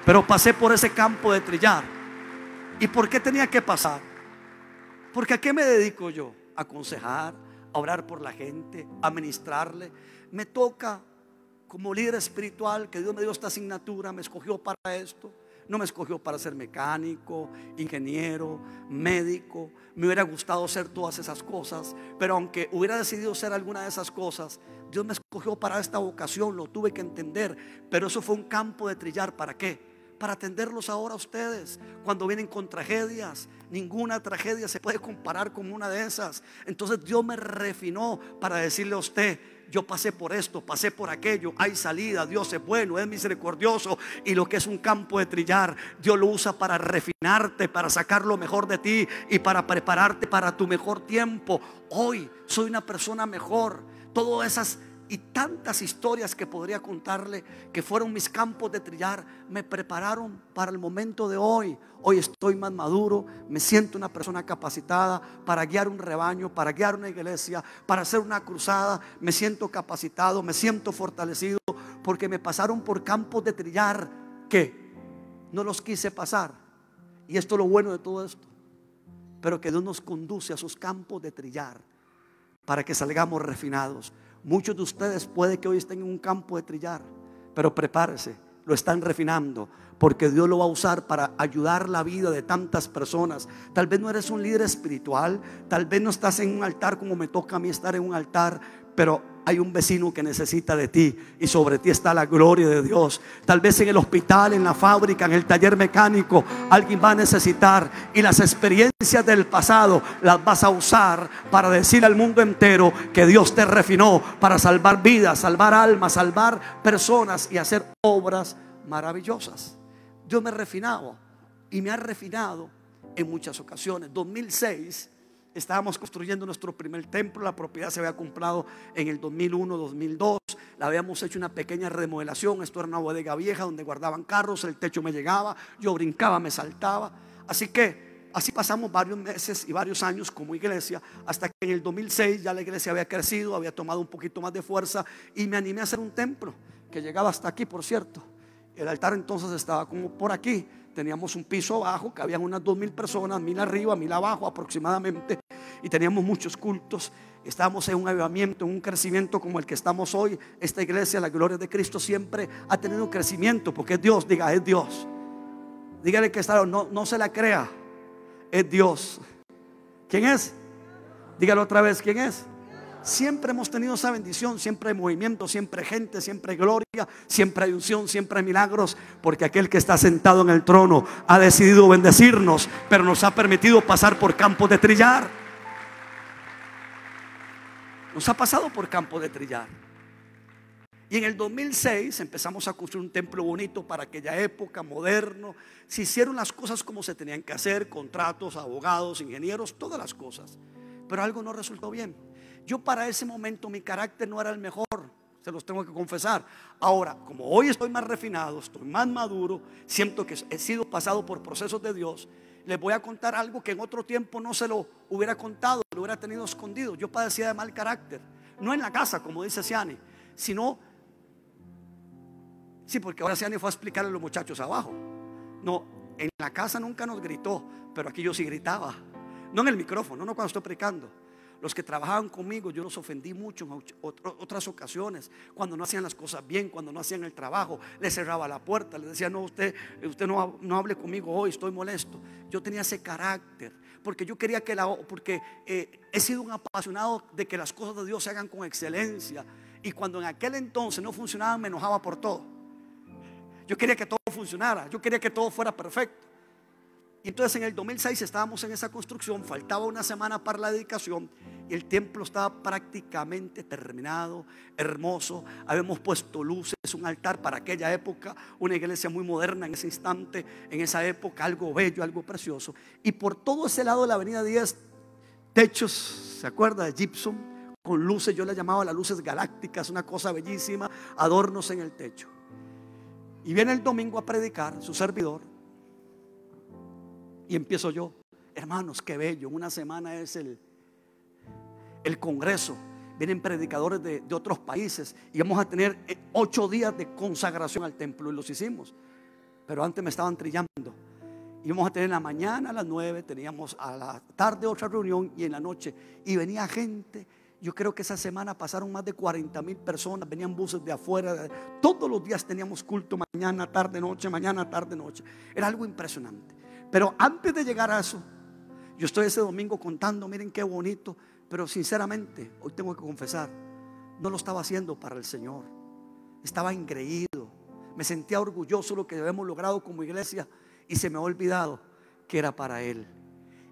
S2: Pero pasé por ese campo de trillar. ¿Y por qué tenía que pasar? Porque ¿a qué me dedico yo? A aconsejar, a orar por la gente, a ministrarle. Me toca, como líder espiritual, que Dios me dio esta asignatura, me escogió para esto. No me escogió para ser mecánico, ingeniero, médico. Me hubiera gustado ser todas esas cosas, pero aunque hubiera decidido ser alguna de esas cosas, Dios me escogió para esta vocación. Lo tuve que entender, pero eso fue un campo de trillar. ¿Para qué? Para atenderlos ahora a ustedes cuando vienen con tragedias. Ninguna tragedia se puede comparar con una de esas. Entonces Dios me refinó para decirle a usted: yo pasé por esto, pasé por aquello, hay salida, Dios es bueno, es misericordioso. Y lo que es un campo de trillar, Dios lo usa para refinarte, para sacar lo mejor de ti y para prepararte para tu mejor tiempo. Hoy soy una persona mejor. Todas esas y tantas historias que podría contarle, que fueron mis campos de trillar, me prepararon para el momento de hoy. Hoy estoy más maduro, me siento una persona capacitada para guiar un rebaño, para guiar una iglesia, para hacer una cruzada. Me siento capacitado, me siento fortalecido, porque me pasaron por campos de trillar que no los quise pasar. Y esto es lo bueno de todo esto, pero que Dios nos conduce a sus campos de trillar para que salgamos refinados. Muchos de ustedes puede que hoy estén en un campo de trillar, pero prepárese, lo están refinando, porque Dios lo va a usar para ayudar la vida de tantas personas. Tal vez no eres un líder espiritual, tal vez no estás en un altar como me toca a mí estar en un altar, pero hay un vecino que necesita de ti, y sobre ti está la gloria de Dios. Tal vez en el hospital, en la fábrica, en el taller mecánico, alguien va a necesitar, y las experiencias del pasado las vas a usar para decir al mundo entero que Dios te refinó para salvar vidas, salvar almas, salvar personas y hacer obras maravillosas. Dios me refinaba y me ha refinado en muchas ocasiones. 2006 estábamos construyendo nuestro primer templo. La propiedad se había comprado en el 2001, 2002. La habíamos hecho una pequeña remodelación. Esto era una bodega vieja donde guardaban carros. El techo me llegaba, yo brincaba, me saltaba. Así pasamos varios meses y varios años como iglesia, hasta que en el 2006 ya la iglesia había crecido, había tomado un poquito más de fuerza y me animé a hacer un templo que llegaba hasta aquí, por cierto. El altar entonces estaba como por aquí. Teníamos un piso abajo, que habían unas 2000 personas, 1000 arriba, 1000 abajo aproximadamente, y teníamos muchos cultos. Estábamos en un avivamiento, en un crecimiento como el que estamos hoy. Esta iglesia, la gloria de Cristo, siempre ha tenido crecimiento, porque es Dios. Diga, es Dios. Dígale que está, no se la crea, es Dios. ¿Quién es? Dígalo otra vez, ¿quién es? Siempre hemos tenido esa bendición. Siempre hay movimiento, siempre hay gente, siempre hay gloria, siempre hay unción, siempre hay milagros, porque aquel que está sentado en el trono ha decidido bendecirnos, pero nos ha permitido pasar por campos de trillar. Nos ha pasado por campos de trillar. Y en el 2006 empezamos a construir un templo bonito para aquella época, moderno. Se hicieron las cosas como se tenían que hacer, contratos, abogados, ingenieros, todas las cosas. Pero algo no resultó bien. Yo para ese momento mi carácter no era el mejor, se los tengo que confesar. Ahora, como hoy estoy más refinado, estoy más maduro, siento que he sido pasado por procesos de Dios, les voy a contar algo que en otro tiempo no se lo hubiera contado, lo hubiera tenido escondido. Yo padecía de mal carácter, no en la casa como dice Siani, sino, sí, porque ahora Siani fue a explicarle a los muchachos abajo. No, en la casa nunca nos gritó, pero aquí yo sí gritaba. No en el micrófono, no cuando estoy predicando. Los que trabajaban conmigo, yo los ofendí mucho en otras ocasiones, cuando no hacían las cosas bien, cuando no hacían el trabajo, les cerraba la puerta, les decía, no, usted no hable conmigo hoy, estoy molesto. Yo tenía ese carácter, porque yo quería porque he sido un apasionado de que las cosas de Dios se hagan con excelencia. Y cuando en aquel entonces no funcionaban, me enojaba por todo. Yo quería que todo funcionara, yo quería que todo fuera perfecto. Y entonces en el 2006 estábamos en esa construcción, faltaba una semana para la dedicación y el templo estaba prácticamente terminado, hermoso. Habíamos puesto luces, un altar para aquella época, una iglesia muy moderna en ese instante, en esa época, algo bello, algo precioso. Y por todo ese lado de la avenida 10, techos, ¿se acuerda? De gypsum, con luces, yo le llamaba las luces galácticas, una cosa bellísima, adornos en el techo. Y viene el domingo a predicar su servidor. Y empiezo yo, hermanos, qué bello. Una semana es el congreso. Vienen predicadores de otros países y vamos a tener 8 días de consagración al templo. Y los hicimos. Pero antes me estaban trillando. Íbamos a tener en la mañana a las 9, teníamos a la tarde otra reunión y en la noche. Y venía gente. Yo creo que esa semana pasaron más de 40,000 personas. Venían buses de afuera. Todos los días teníamos culto, mañana, tarde, noche, mañana, tarde, noche. Era algo impresionante. Pero antes de llegar a eso, yo estoy ese domingo contando, miren qué bonito. Pero sinceramente, hoy tengo que confesar, no lo estaba haciendo para el Señor. Estaba engreído. Me sentía orgulloso de lo que habíamos logrado como iglesia y se me ha olvidado que era para Él.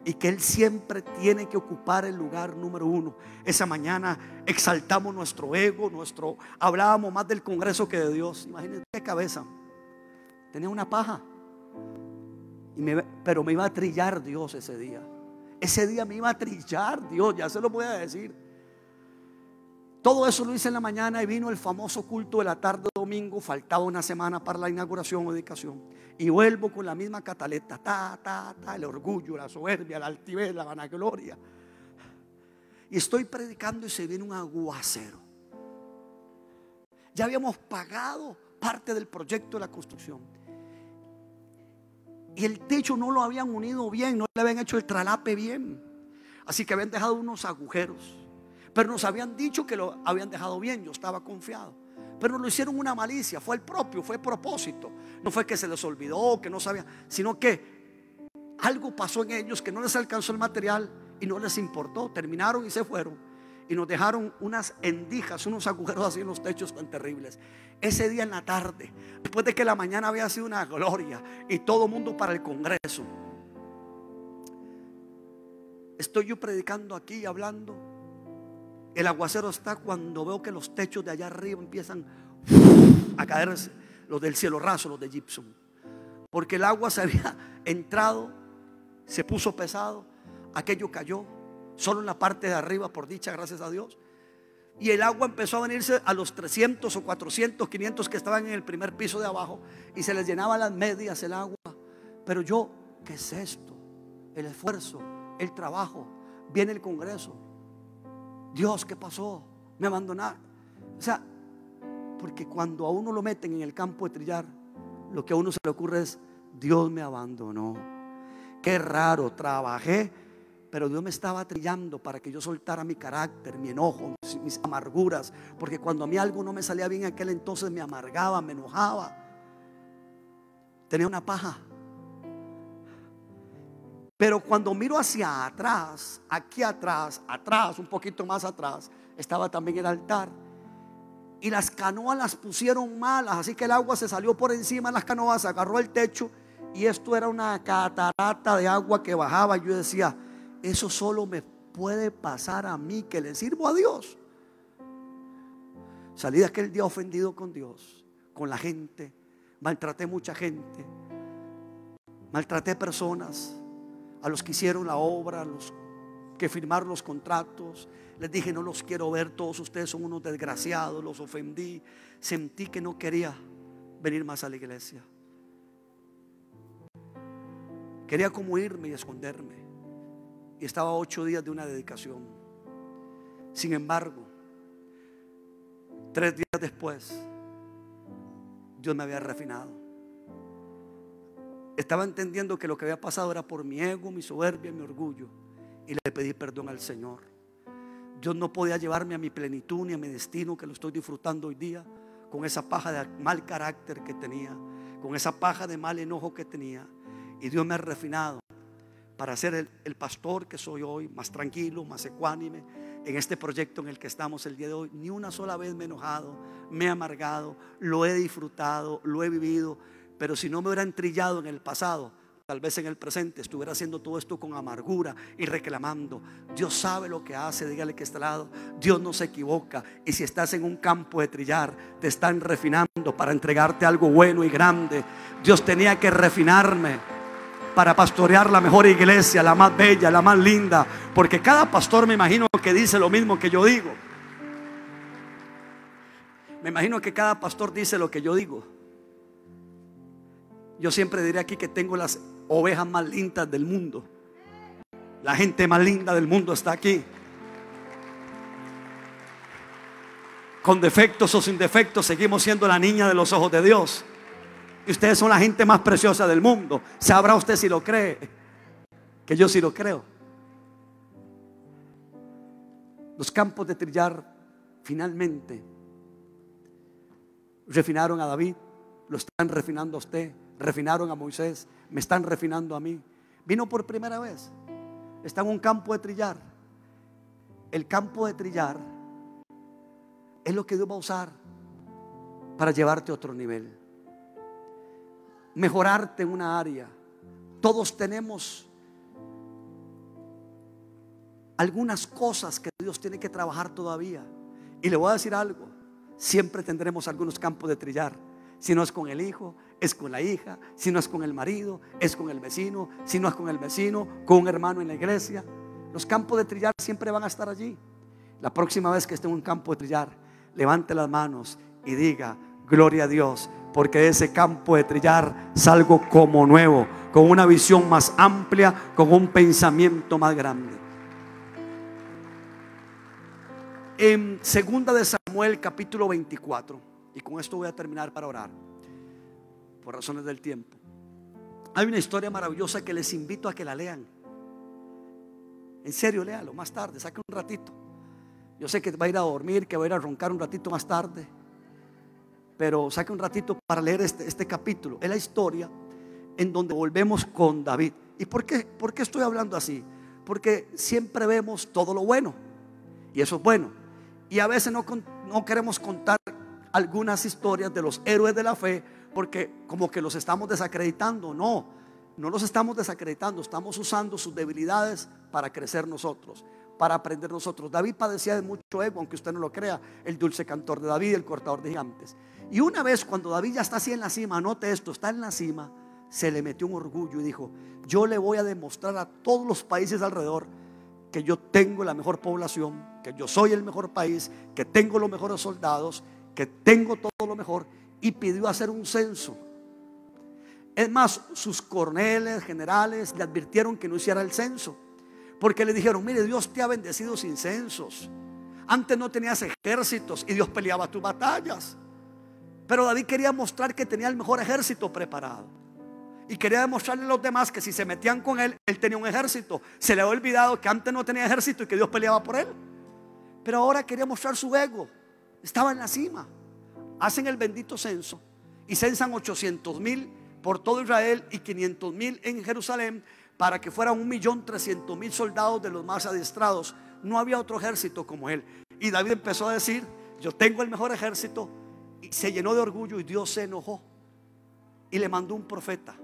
S2: Y que Él siempre tiene que ocupar el lugar número 1. Esa mañana exaltamos nuestro ego, hablábamos más del congreso que de Dios. Imagínense qué cabeza. Tenía una paja. Pero me iba a trillar Dios ese día. Ese día me iba a trillar Dios, ya se lo voy a decir. Todo eso lo hice en la mañana y vino el famoso culto de la tarde domingo. Faltaba una semana para la inauguración o dedicación. Y vuelvo con la misma cataleta. El orgullo, la soberbia, la altivez, la vanagloria. Y estoy predicando y se viene un aguacero. Ya habíamos pagado parte del proyecto de la construcción. Y el techo no lo habían unido bien, no le habían hecho el tralape bien. Así que habían dejado unos agujeros. Pero nos habían dicho que lo habían dejado bien, yo estaba confiado. Pero lo hicieron una malicia, fue el propósito. No fue que se les olvidó, que no sabían, sino que algo pasó en ellos, que no les alcanzó el material y no les importó. Terminaron y se fueron. Y nos dejaron unas endijas, unos agujeros así en los techos tan terribles. Ese día en la tarde, después de que la mañana había sido una gloria y todo mundo para el congreso, estoy yo predicando aquí y hablando. El aguacero está cuando veo que los techos de allá arriba empiezan a caerse, los del cielo raso, los de gypsum, porque el agua se había entrado, se puso pesado, aquello cayó. solo en la parte de arriba, por dicha, gracias a Dios. Y el agua empezó a venirse a los 300 o 400, 500 que estaban en el primer piso de abajo, y se les llenaba las medias el agua. Pero yo, ¿qué es esto? El esfuerzo, el trabajo, viene el Congreso. Dios, ¿qué pasó? Me abandonaron. O sea, porque cuando a uno lo meten en el campo de trillar, lo que a uno se le ocurre es: Dios me abandonó. Qué raro, trabajé, pero Dios me estaba trillando para que yo soltara mi carácter, mi enojo, mis amarguras. Porque cuando a mí algo no me salía bien en aquel entonces, me amargaba, me enojaba. Tenía una paja. Pero cuando miro hacia atrás, aquí atrás, un poquito más atrás, estaba también el altar. Y las canoas las pusieron malas, así que el agua se salió por encima de las canoas, agarró el techo, y esto era una catarata de agua que bajaba. Yo decía: eso solo me puede pasar a mí, que le sirvo a Dios. Salí de aquel día ofendido con Dios, con la gente. Maltraté mucha gente, maltraté personas, a los que hicieron la obra, a los que firmaron los contratos. Les dije: no los quiero ver, todos ustedes son unos desgraciados. Los ofendí. Sentí que no quería venir más a la iglesia. Quería como irme y esconderme. Y estaba a 8 días de una dedicación. Sin embargo, 3 días después, Dios me había refinado. Estaba entendiendo que lo que había pasado era por mi ego, mi soberbia, mi orgullo. Y le pedí perdón al Señor. Dios no podía llevarme a mi plenitud ni a mi destino, que lo estoy disfrutando hoy día, con esa paja de mal carácter que tenía, con esa paja de mal enojo que tenía. Y Dios me ha refinado para ser el pastor que soy hoy, más tranquilo, más ecuánime en este proyecto en el que estamos el día de hoy. Ni una sola vez me he enojado, me he amargado, lo he disfrutado, lo he vivido. Pero si no me hubiera entrillado en el pasado, tal vez en el presente estuviera haciendo todo esto con amargura y reclamando. Dios sabe lo que hace. Dígale que está al lado: Dios no se equivoca. Y si estás en un campo de trillar, te están refinando para entregarte algo bueno y grande. Dios tenía que refinarme para pastorear la mejor iglesia, la más bella, la más linda. Porque cada pastor, me imagino que dice lo mismo que yo digo. Me imagino que cada pastor dice lo que yo digo. Yo siempre diré aquí que tengo las ovejas más lindas del mundo. La gente más linda del mundo está aquí. Con defectos o sin defectos, seguimos siendo la niña de los ojos de Dios. Y ustedes son la gente más preciosa del mundo. Sabrá usted si lo cree, que yo sí lo creo. Los campos de trillar finalmente refinaron a David. Lo están refinando a usted. Refinaron a Moisés. Me están refinando a mí. Vino por primera vez. Está en un campo de trillar. El campo de trillar es lo que Dios va a usar para llevarte a otro nivel, mejorarte en una área. Todos tenemos algunas cosas que Dios tiene que trabajar todavía. Y le voy a decir algo: siempre tendremos algunos campos de trillar. Si no es con el hijo, es con la hija. Si no es con el marido, es con el vecino. Si no es con el vecino, con un hermano en la iglesia. Los campos de trillar siempre van a estar allí. La próxima vez que esté en un campo de trillar, levante las manos y diga: gloria a Dios, porque de ese campo de trillar salgo como nuevo, con una visión más amplia, con un pensamiento más grande. En 2 de Samuel capítulo 24, y con esto voy a terminar para orar, por razones del tiempo, hay una historia maravillosa que les invito a que la lean. En serio, léalo más tarde, saque un ratito. Yo sé que va a ir a dormir, que va a ir a roncar un ratito más tarde, pero saque un ratito para leer este capítulo. Es la historia en donde volvemos con David. ¿Y por qué estoy hablando así? Porque siempre vemos todo lo bueno, y eso es bueno, y a veces no queremos contar algunas historias de los héroes de la fe, porque como que los estamos desacreditando. No los estamos desacreditando, estamos usando sus debilidades para crecer nosotros, para aprender nosotros. David padecía de mucho ego, aunque usted no lo crea. El dulce cantor de David, el cortador de gigantes. Y una vez cuando David ya está así en la cima, anote esto, está en la cima, se le metió un orgullo y dijo: yo le voy a demostrar a todos los países alrededor que yo tengo la mejor población, que yo soy el mejor país, que tengo los mejores soldados, que tengo todo lo mejor, y pidió hacer un censo. Es más, sus coroneles, generales le advirtieron que no hiciera el censo, porque le dijeron: mire, Dios te ha bendecido sin censos. Antes no tenías ejércitos y Dios peleaba tus batallas. Pero David quería mostrar que tenía el mejor ejército preparado, y quería demostrarle a los demás que si se metían con él, él tenía un ejército. Se le había olvidado que antes no tenía ejército y que Dios peleaba por él. Pero ahora quería mostrar su ego. Estaba en la cima. Hacen el bendito censo y censan 800,000 por todo Israel y 500,000 en Jerusalén, para que fueran 1.300.000 soldados de los más adiestrados. No había otro ejército como él. Y David empezó a decir: yo tengo el mejor ejército. Y se llenó de orgullo, y Dios se enojó y le mandó un profeta.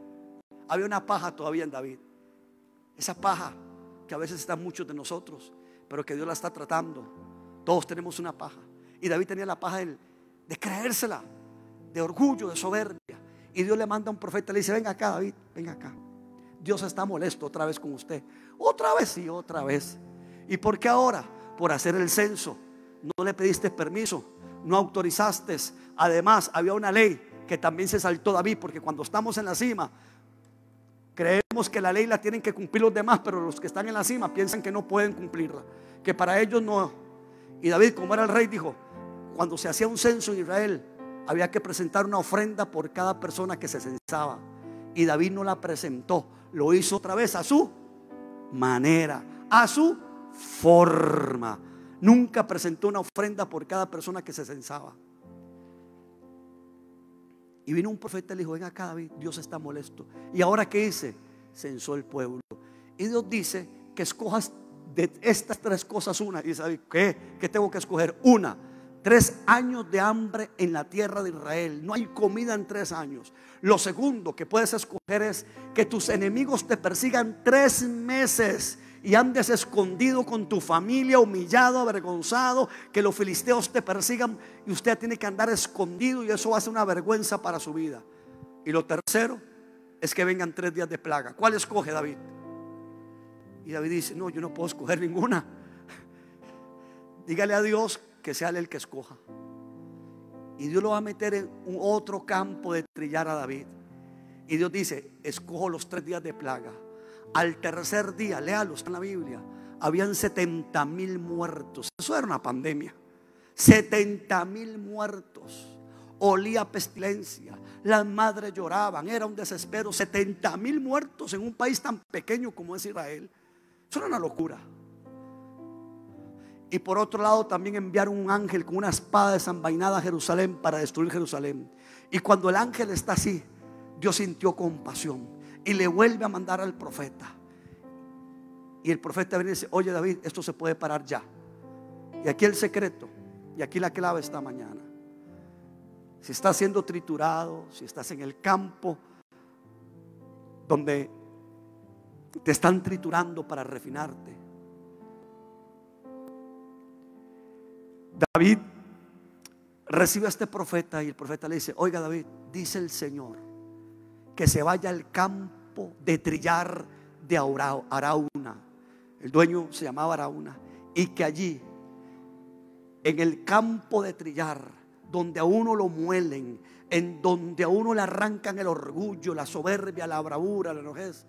S2: Había una paja todavía en David, esa paja que a veces está en muchos de nosotros, pero que Dios la está tratando. Todos tenemos una paja, y David tenía la paja de creérsela, de orgullo, de soberbia. Y Dios le manda un profeta, le dice: venga acá, David, venga acá. Dios está molesto otra vez con usted. Otra vez, sí, otra vez. ¿Y por qué ahora? Por hacer el censo. No le pediste permiso, no autorizaste. Además, había una ley que también se saltó David, porque cuando estamos en la cima, creemos que la ley la tienen que cumplir los demás, pero los que están en la cima piensan que no pueden cumplirla, que para ellos no. Y David, como era el rey, dijo: cuando se hacía un censo en Israel, había que presentar una ofrenda por cada persona que se censaba. Y David no la presentó, lo hizo otra vez a su manera, a su forma. Nunca presentó una ofrenda por cada persona que se censaba. Y vino un profeta y le dijo: ven acá, David, Dios está molesto. ¿Y ahora qué hice? Censó el pueblo. Y Dios dice que escojas de estas tres cosas una. Y dice David: ¿qué tengo que escoger? Una: 3 años de hambre en la tierra de Israel. No hay comida en 3 años. Lo segundo que puedes escoger es que tus enemigos te persigan 3 meses y andes escondido con tu familia, humillado, avergonzado, que los filisteos te persigan y usted tiene que andar escondido, y eso va a ser una vergüenza para su vida. Y lo tercero es que vengan 3 días de plaga. ¿Cuál escoge David? Y David dice: no, yo no puedo escoger ninguna. Dígale a Dios que sea él el que escoja. Y Dios lo va a meter en un otro campo de trillar a David. Y Dios dice: escojo los 3 días de plaga. Al tercer día, léalo, está en la Biblia, habían 70,000 muertos. Eso era una pandemia. 70,000 muertos. Olía pestilencia. Las madres lloraban, era un desespero. 70,000 muertos en un país tan pequeño como es Israel. Eso era una locura. Y por otro lado también enviaron un ángel con una espada desenvainada a Jerusalén para destruir Jerusalén. Y cuando el ángel está así, Dios sintió compasión y le vuelve a mandar al profeta. Y el profeta viene y dice: oye, David, esto se puede parar ya. Y aquí el secreto, y aquí la clave esta mañana. Si estás siendo triturado, si estás en el campo donde te están triturando para refinarte, David recibe a este profeta, y el profeta le dice: oiga, David, dice el Señor que se vaya al campo de trillar de Arauna. El dueño se llamaba Arauna. Y que allí, en el campo de trillar, donde a uno lo muelen, en donde a uno le arrancan el orgullo, la soberbia, la bravura, la enojez,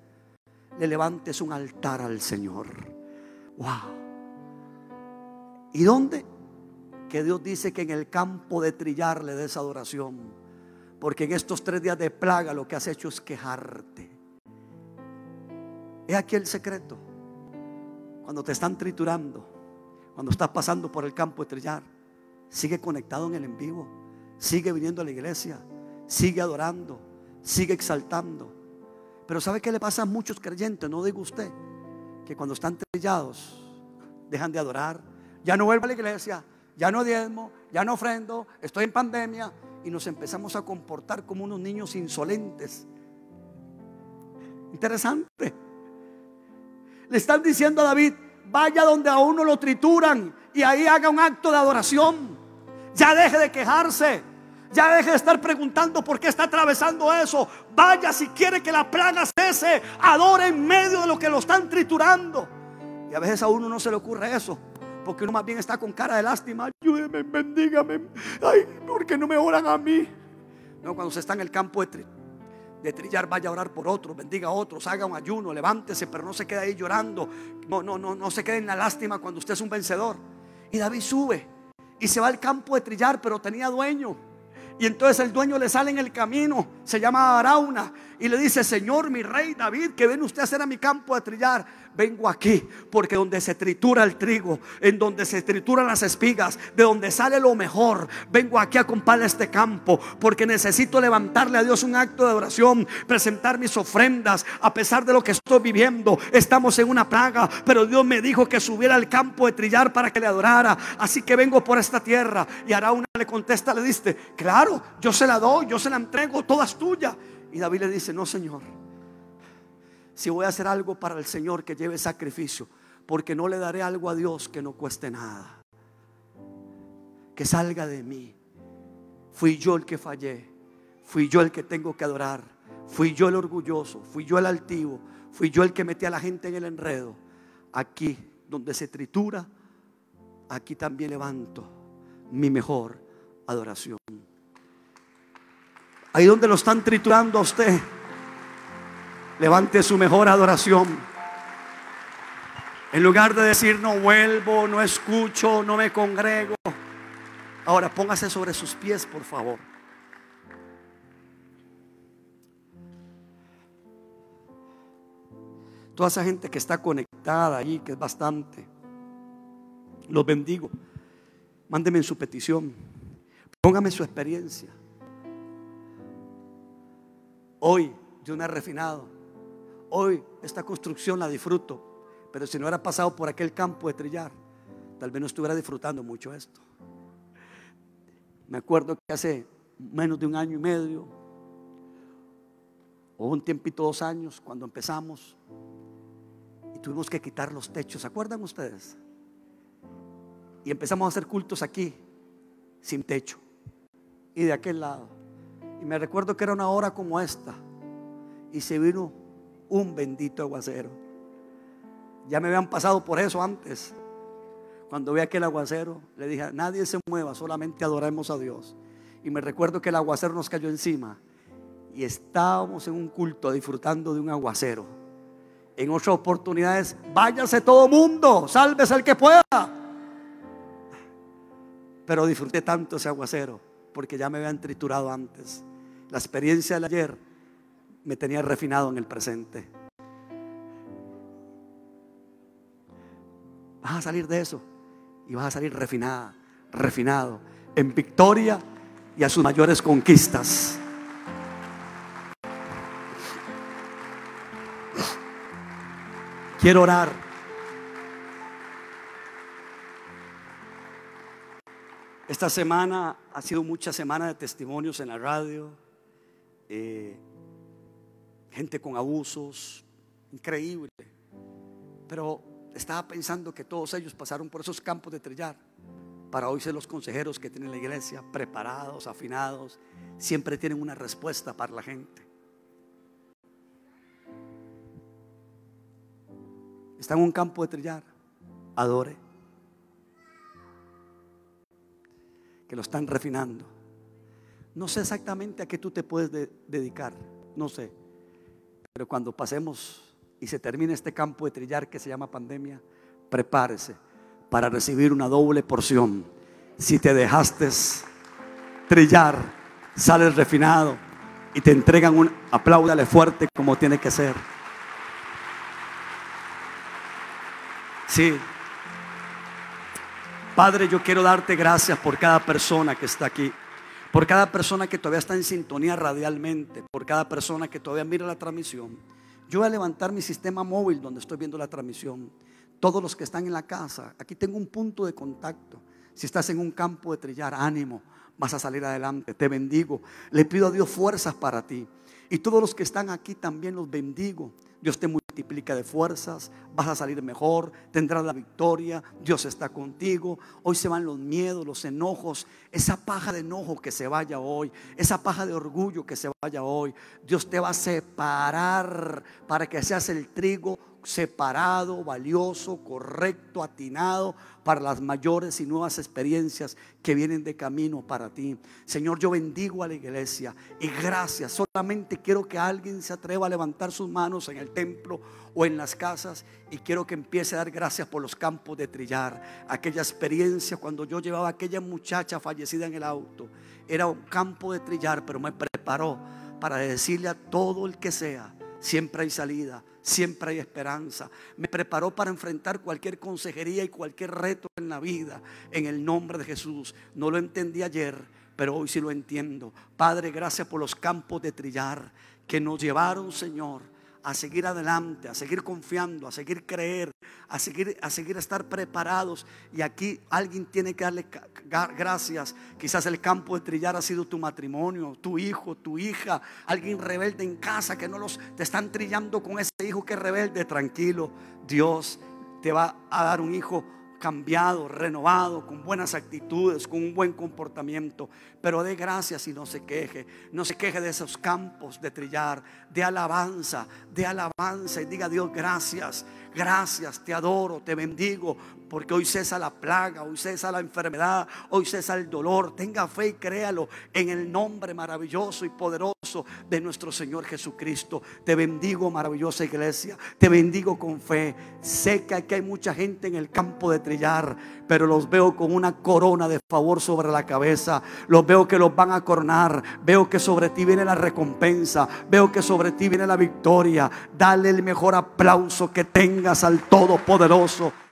S2: le levantes un altar al Señor. Wow. ¿Y dónde? Que Dios dice que en el campo de trillar le des adoración, porque en estos 3 días de plaga lo que has hecho es quejarte. He aquí el secreto. Cuando te están triturando, cuando estás pasando por el campo de trillar, sigue conectado en el en vivo, sigue viniendo a la iglesia, sigue adorando, sigue exaltando. Pero ¿sabe qué le pasa a muchos creyentes? No digo usted, que cuando están trillados dejan de adorar. Ya no vuelvo a la iglesia, ya no diezmo, ya no ofrendo, estoy en pandemia. Y nos empezamos a comportar como unos niños insolentes. Interesante. Le están diciendo a David: vaya donde a uno lo trituran y ahí haga un acto de adoración. Ya deje de quejarse, ya deje de estar preguntando por qué está atravesando eso. Vaya, si quiere que la plaga cese, adore en medio de lo que lo están triturando. Y a veces a uno no se le ocurre eso, porque uno más bien está con cara de lástima. Ayúdeme, bendígame. Ay, ¿por qué no me oran a mí? No, cuando usted está en el campo de trillar, vaya a orar por otros, bendiga a otros, haga un ayuno, levántese, pero no se quede ahí llorando. No se quede en la lástima cuando usted es un vencedor. Y David sube y se va al campo de trillar, pero tenía dueño. Y entonces el dueño le sale en el camino, se llama Arauna, y le dice: Señor, mi rey David, ¿qué viene usted a hacer a mi campo de trillar? Vengo aquí porque donde se tritura el trigo, en donde se trituran las espigas, de donde sale lo mejor, vengo aquí a comprar este campo, porque necesito levantarle a Dios un acto de oración, presentar mis ofrendas. A pesar de lo que estoy viviendo, estamos en una plaga, pero Dios me dijo que subiera al campo de trillar para que le adorara, así que vengo por esta tierra. Y Arauna le contesta, le dice: claro, yo se la doy, yo se la entrego, toda es tuya. Y David le dice: no, Señor, si voy a hacer algo para el Señor, que lleve sacrificio, porque no le daré algo a Dios que no cueste nada. Que salga de mí. Fui yo el que fallé, fui yo el que tengo que adorar, fui yo el orgulloso, fui yo el altivo, fui yo el que metí a la gente en el enredo. Aquí donde se tritura, aquí también levanto mi mejor adoración. Ahí donde lo están triturando a usted, levante su mejor adoración. En lugar de decir: no vuelvo, no escucho, no me congrego. Ahora póngase sobre sus pies, por favor. Toda esa gente que está conectada ahí, que es bastante, los bendigo. Mándeme su petición, póngame su experiencia. Hoy Dios me ha refinado. Hoy esta construcción la disfruto, pero si no hubiera pasado por aquel campo de trillar, tal vez no estuviera disfrutando mucho esto. Me acuerdo que hace menos de un año y medio, o un tiempito, 2 años, cuando empezamos, y tuvimos que quitar los techos. ¿Se acuerdan ustedes? Y empezamos a hacer cultos aquí, sin techo, y de aquel lado. Y me recuerdo que era una hora como esta, y se vino un bendito aguacero. Ya me habían pasado por eso antes. Cuando vi aquel aguacero, le dije: nadie se mueva, solamente adoremos a Dios. Y me recuerdo que el aguacero nos cayó encima, y estábamos en un culto disfrutando de un aguacero. En otras oportunidades: váyase todo mundo, sálvese el que pueda. Pero disfruté tanto ese aguacero, porque ya me habían triturado antes. La experiencia del ayer me tenía refinado en el presente. Vas a salir de eso y vas a salir refinada, refinado, en victoria y a sus mayores conquistas. Quiero orar. Esta semana ha sido mucha semana de testimonios en la radio. Gente con abusos, increíble. Pero estaba pensando que todos ellos pasaron por esos campos de trillar para hoy ser los consejeros que tiene la iglesia, preparados, afinados. Siempre tienen una respuesta para la gente. Está en un campo de trillar, adore. Que lo están refinando. No sé exactamente a qué tú te puedes dedicar, no sé. Pero cuando pasemos y se termine este campo de trillar que se llama pandemia, prepárese para recibir una doble porción. Si te dejaste trillar, sales refinado y te entregan un apláudale fuerte como tiene que ser. Sí. Padre, yo quiero darte gracias por cada persona que está aquí, por cada persona que todavía está en sintonía radialmente, por cada persona que todavía mira la transmisión. Yo voy a levantar mi sistema móvil donde estoy viendo la transmisión. Todos los que están en la casa, aquí tengo un punto de contacto. Si estás en un campo de trillar, ánimo, vas a salir adelante. Te bendigo, le pido a Dios fuerzas para ti. Y todos los que están aquí también los bendigo. Dios te multiplica de fuerzas, vas a salir mejor, tendrás la victoria, Dios está contigo. Hoy se van los miedos, los enojos, esa paja de enojo que se vaya hoy, esa paja de orgullo que se vaya hoy. Dios te va a separar para que seas el trigo separado, valioso, correcto, atinado para las mayores y nuevas experiencias que vienen de camino para ti. Señor, yo bendigo a la iglesia y gracias. Solamente quiero que alguien se atreva a levantar sus manos en el templo o en las casas, y quiero que empiece a dar gracias por los campos de trillar. Aquella experiencia cuando yo llevaba a aquella muchacha fallecida en el auto, era un campo de trillar, pero me preparó para decirle a todo el que sea: siempre hay salida, siempre hay esperanza. Me preparó para enfrentar cualquier consejería y cualquier reto en la vida, en el nombre de Jesús. No lo entendí ayer, pero hoy sí lo entiendo. Padre, gracias por los campos de trillar que nos llevaron, Señor, a seguir adelante, a seguir confiando, a seguir creer, a seguir estar preparados. Y aquí alguien tiene que darle gracias. Quizás el campo de trillar ha sido tu matrimonio, tu hijo, tu hija, alguien rebelde en casa que te están trillando con ese hijo que es rebelde. Tranquilo, Dios te va a dar un hijo cambiado, renovado, con buenas actitudes, con un buen comportamiento. Pero dé gracias y no se queje. No se queje de esos campos de trillar. De alabanza y diga: Dios, gracias, gracias, te adoro, te bendigo, porque hoy cesa la plaga, hoy cesa la enfermedad, hoy cesa el dolor. Tenga fe y créalo en el nombre maravilloso y poderoso de nuestro Señor Jesucristo. Te bendigo, maravillosa iglesia, te bendigo con fe. Sé que aquí hay mucha gente en el campo de trillar, pero los veo con una corona de favor sobre la cabeza. Los veo que los van a coronar. Veo que sobre ti viene la recompensa. Veo que sobre ti viene la victoria. Dale el mejor aplauso que tengas al Todopoderoso.